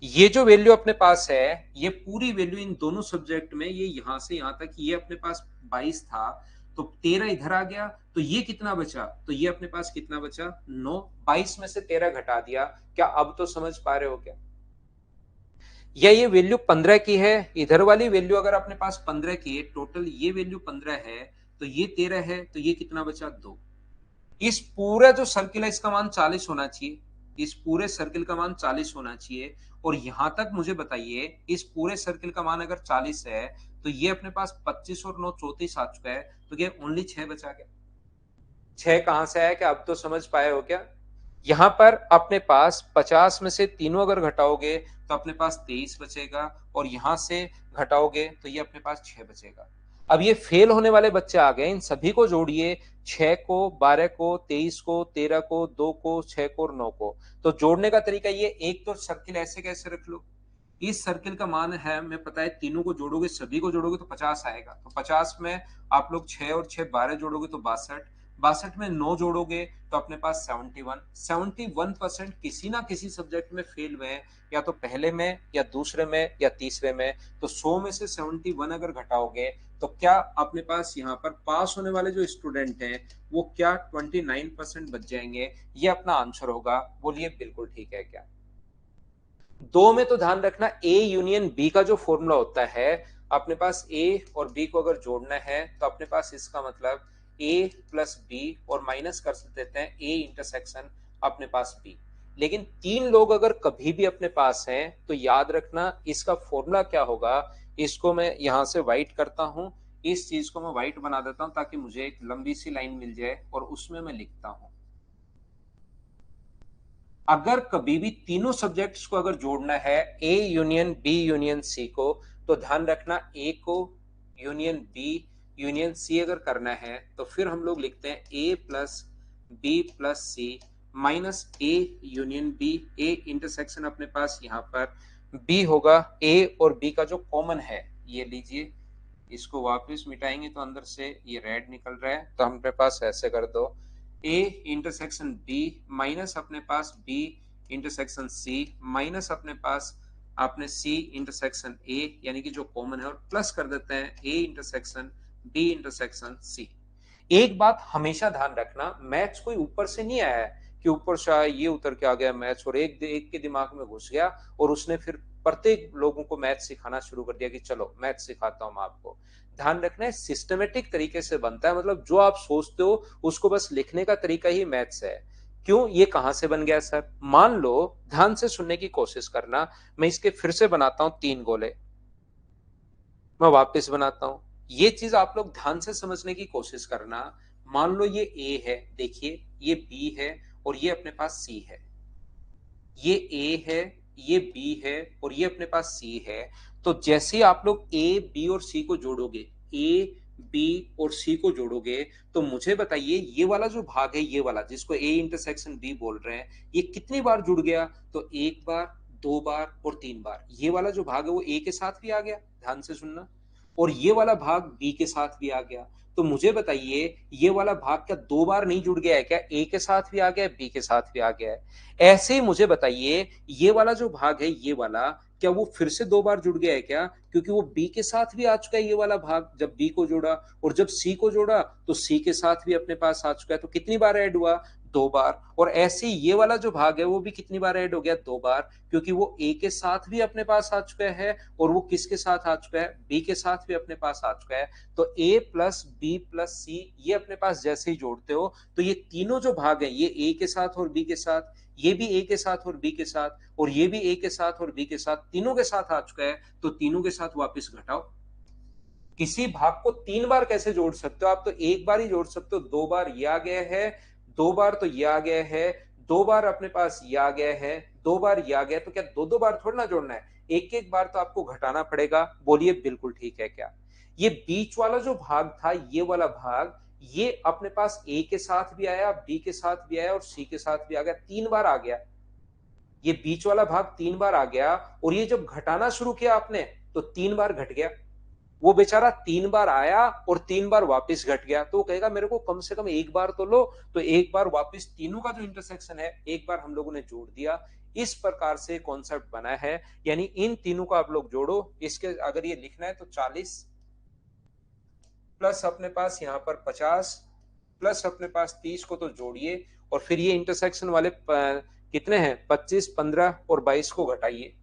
ये जो वैल्यू अपने पास है, ये पूरी वैल्यू इन दोनों सब्जेक्ट में, ये यहां से यहां तक ये अपने पास 22 था, तो 13 इधर आ गया, तो ये कितना बचा? तो ये अपने पास कितना बचा? 9। 22 में से 13 घटा दिया। क्या अब तो समझ पा रहे हो क्या? या ये वैल्यू 15 की है, इधर वाली वैल्यू अगर अपने पास 15 की है, टोटल ये वैल्यू 15 है, तो ये 13 है, तो ये कितना बचा 2। इस पूरा जो सर्किल है इसका मान 40 होना चाहिए, इस पूरे सर्किल का मान 40 होना चाहिए। और यहां तक मुझे बताइए इस पूरे सर्किल का मान अगर 40 है तो ये अपने पास 25 और 9 34 आ चुका है, तो ये ओनली 6 बचा गया। 6 कहां से आया, क्या अब तो समझ पाए हो क्या? यहां पर अपने पास 50 में से तीनों अगर घटाओगे तो अपने पास 23 बचेगा, और यहां से घटाओगे तो ये अपने पास 6 बचेगा। अब ये फेल होने वाले बच्चे आ गए, इन सभी को जोड़िए, 6 को, 12 को, 23 को, 13 को, 2 को, 6 को और 9 को। तो जोड़ने का तरीका ये, एक तो सर्किल ऐसे कैसे रख लो, इस सर्किल का मान है हमें पता है, तीनों को जोड़ोगे, सभी को जोड़ोगे तो 50 आएगा। तो 50 में आप लोग 6 और 6 12 जोड़ोगे तो 62, 62 में 9 जोड़ोगे तो अपने पास 71। 71% किसी ना किसी सब्जेक्ट में फेल हुए हैं, या तो पहले में या दूसरे में या तीसरे में। तो 100 में से 71 अगर घटाओगे तो क्या अपने पास यहाँ पर पास होने वाले जो स्टूडेंट हैं वो क्या 29% बच जाएंगे? ये अपना आंसर होगा। बोलिए बिल्कुल ठीक है क्या? दो में तो ध्यान रखना, ए यूनियन बी का जो फॉर्मूला होता है, अपने पास ए और बी को अगर जोड़ना है तो अपने पास इसका मतलब ए प्लस बी, और माइनस कर देते हैं ए इंटरसेक्शन अपने पास बी। लेकिन तीन लोग अगर कभी भी अपने पास हैं तो याद रखना इसका फॉर्मूला क्या होगा। इसको मैं यहां से व्हाइट करता हूं, इस चीज को मैं व्हाइट बना देता हूं ताकि मुझे एक लंबी सी लाइन मिल जाए, और उसमें मैं लिखता हूं, अगर कभी भी तीनों सब्जेक्ट्स को अगर जोड़ना है, A union B union C को, तो ध्यान रखना ए को यूनियन बी यूनियन सी अगर करना है तो फिर हम लोग लिखते हैं A plus B plus C minus A union B. A intersection अपने पास यहाँ पर बी होगा, ए और बी का जो कॉमन है ये लीजिए, इसको वापस मिटाएंगे तो अंदर से ये रेड निकल रहा है, तो हमारे पास ऐसे कर दो, ए इंटरसेक्शन बी माइनस अपने पास बी इंटरसेक्शन सी माइनस अपने पास आपने सी इंटरसेक्शन ए, यानी कि जो कॉमन है, और प्लस कर देते हैं A intersection B intersection C. एक बात हमेशा ध्यान रखना, मैथ्स कोई ऊपर से नहीं आया है कि ऊपर से आया ये उतर के आ गया मैथ्स और एक के दिमाग में घुस गया और उसने फिर प्रत्येक लोगों को मैथ्स सिखाना शुरू कर दिया कि चलो मैथ्स सिखाता हूं मैं आपको। ध्यान रखना है सिस्टमेटिक तरीके से बनता है, मतलब जो आप सोचते हो उसको बस लिखने का तरीका ही मैथ्स है। क्यों, ये कहां से बन गया सर? मान लो, ध्यान से सुनने की कोशिश करना, मैं इसके फिर से बनाता हूं तीन गोले, मैं वापस बनाता हूं, ये चीज आप लोग ध्यान से समझने की कोशिश करना। मान लो ये ए है, देखिए ये बी है और ये अपने पास सी है, ये ए है, ये बी है और ये अपने पास सी है। तो जैसे ही आप लोग ए बी और सी को जोड़ोगे, ए बी और सी को जोड़ोगे, तो मुझे बताइए ये वाला जो भाग है, ये वाला जिसको ए इंटरसेक्शन बी बोल रहे हैं, ये कितनी बार जुड़ गया? तो एक बार, दो बार और तीन बार। ये वाला जो भाग है वो ए के साथ भी आ गया, ध्यान से सुनना, और ये वाला भाग बी के साथ भी आ गया। तो मुझे बताइए ये वाला भाग क्या दो बार नहीं जुड़ गया है क्या? ए के साथ भी आ गया है, बी के साथ भी आ गया है। ऐसे ही मुझे बताइए ये वाला जो भाग है, ये वाला क्या वो फिर से दो बार जुड़ गया है क्या? क्योंकि वो बी के साथ भी आ चुका है ये वाला भाग, जब बी को जोड़ा, और जब सी को जोड़ा तो सी के साथ भी अपने पास आ चुका है। तो कितनी बार ऐड हुआ? दो बार। और ऐसे ही ये वाला जो भाग है वो भी कितनी बार ऐड हो गया? दो बार, क्योंकि वो ए के साथ भी अपने पास आ चुका है और वो किसके साथ आ चुका है? बी के साथ भी अपने पास आ चुका है। तो ए प्लस बी प्लस सी ये अपने पास जैसे ही जोड़ते हो तो ये तीनों जो भाग है, ये ए के साथ और बी के साथ, ये भी ए के साथ और बी के साथ, और ये भी ए के साथ और बी के साथ, तीनों के साथ आ चुका है। तो तीनों के साथ वापस घटाओ। किसी भाग को तीन बार कैसे जोड़ सकते हो आप? तो एक बार ही जोड़ सकते हो। दो बार ये आ गया है, दो बार तो ये आ गया है, दो बार अपने पास ये आ गया है, दो बार ये आ गया, तो क्या दो दो बार थोड़ा ना जोड़ना है, एक एक बार तो आपको घटाना पड़ेगा। बोलिए बिल्कुल ठीक है क्या? ये बीच वाला जो भाग था, ये वाला भाग, ये अपने पास ए के साथ भी आया, बी के साथ भी आया और सी के साथ भी आ गया, तीन बार आ गया। ये बीच वाला भाग तीन बार आ गया, और ये जब घटाना शुरू किया आपने तो तीन बार घट गया। वो बेचारा तीन बार आया और तीन बार वापस घट गया, तो वो कहेगा मेरे को कम से कम एक बार तो लो। तो एक बार वापस तीनों का जो इंटरसेक्शन है एक बार हम लोगों ने जोड़ दिया। इस प्रकार से कॉन्सेप्ट बना है, यानी इन तीनों का आप लोग जोड़ो। इसके अगर ये लिखना है तो 40 प्लस अपने पास यहाँ पर 50 प्लस अपने पास 30 को तो जोड़िए, और फिर ये इंटरसेक्शन वाले कितने हैं? 25, 15 और 22 को घटाइए।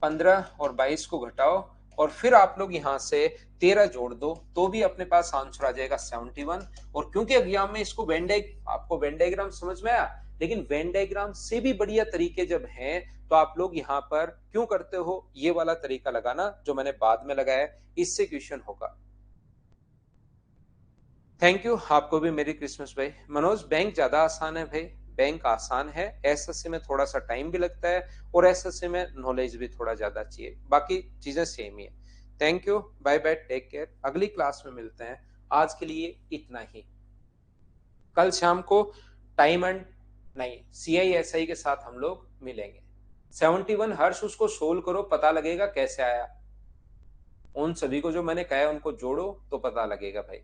15 और 22 को घटाओ और फिर आप लोग यहाँ से 13 जोड़ दो तो भी अपने पास आंसर आ जाएगा 71। और क्योंकि एग्जाम में इसको आपको वेन डायग्राम समझ में आया, लेकिन वेन डायग्राम से भी बढ़िया तरीके जब हैं तो आप लोग यहाँ पर क्यों करते हो ये वाला तरीका लगाना जो मैंने बाद में लगाया, इससे क्वेश्चन होगा। थैंक यू, आपको भी मेरी क्रिसमस भाई। मनोज, बैंक ज्यादा आसान है भाई, बैंक आसान है, एसएससी में थोड़ा सा टाइम भी लगता है और एसएससी में नॉलेज भी थोड़ा ज्यादा चाहिए, बाकी चीजें सेम ही है। Thank you, bye bye, take care, अगली क्लास में मिलते हैं। आज के लिए इतना ही। कल शाम को टाइम एंड नहीं CISI के साथ हम लोग मिलेंगे। 71 हर्ष, उसको सोल्व करो, पता लगेगा कैसे आया। उन सभी को जो मैंने कहा उनको जोड़ो तो पता लगेगा भाई।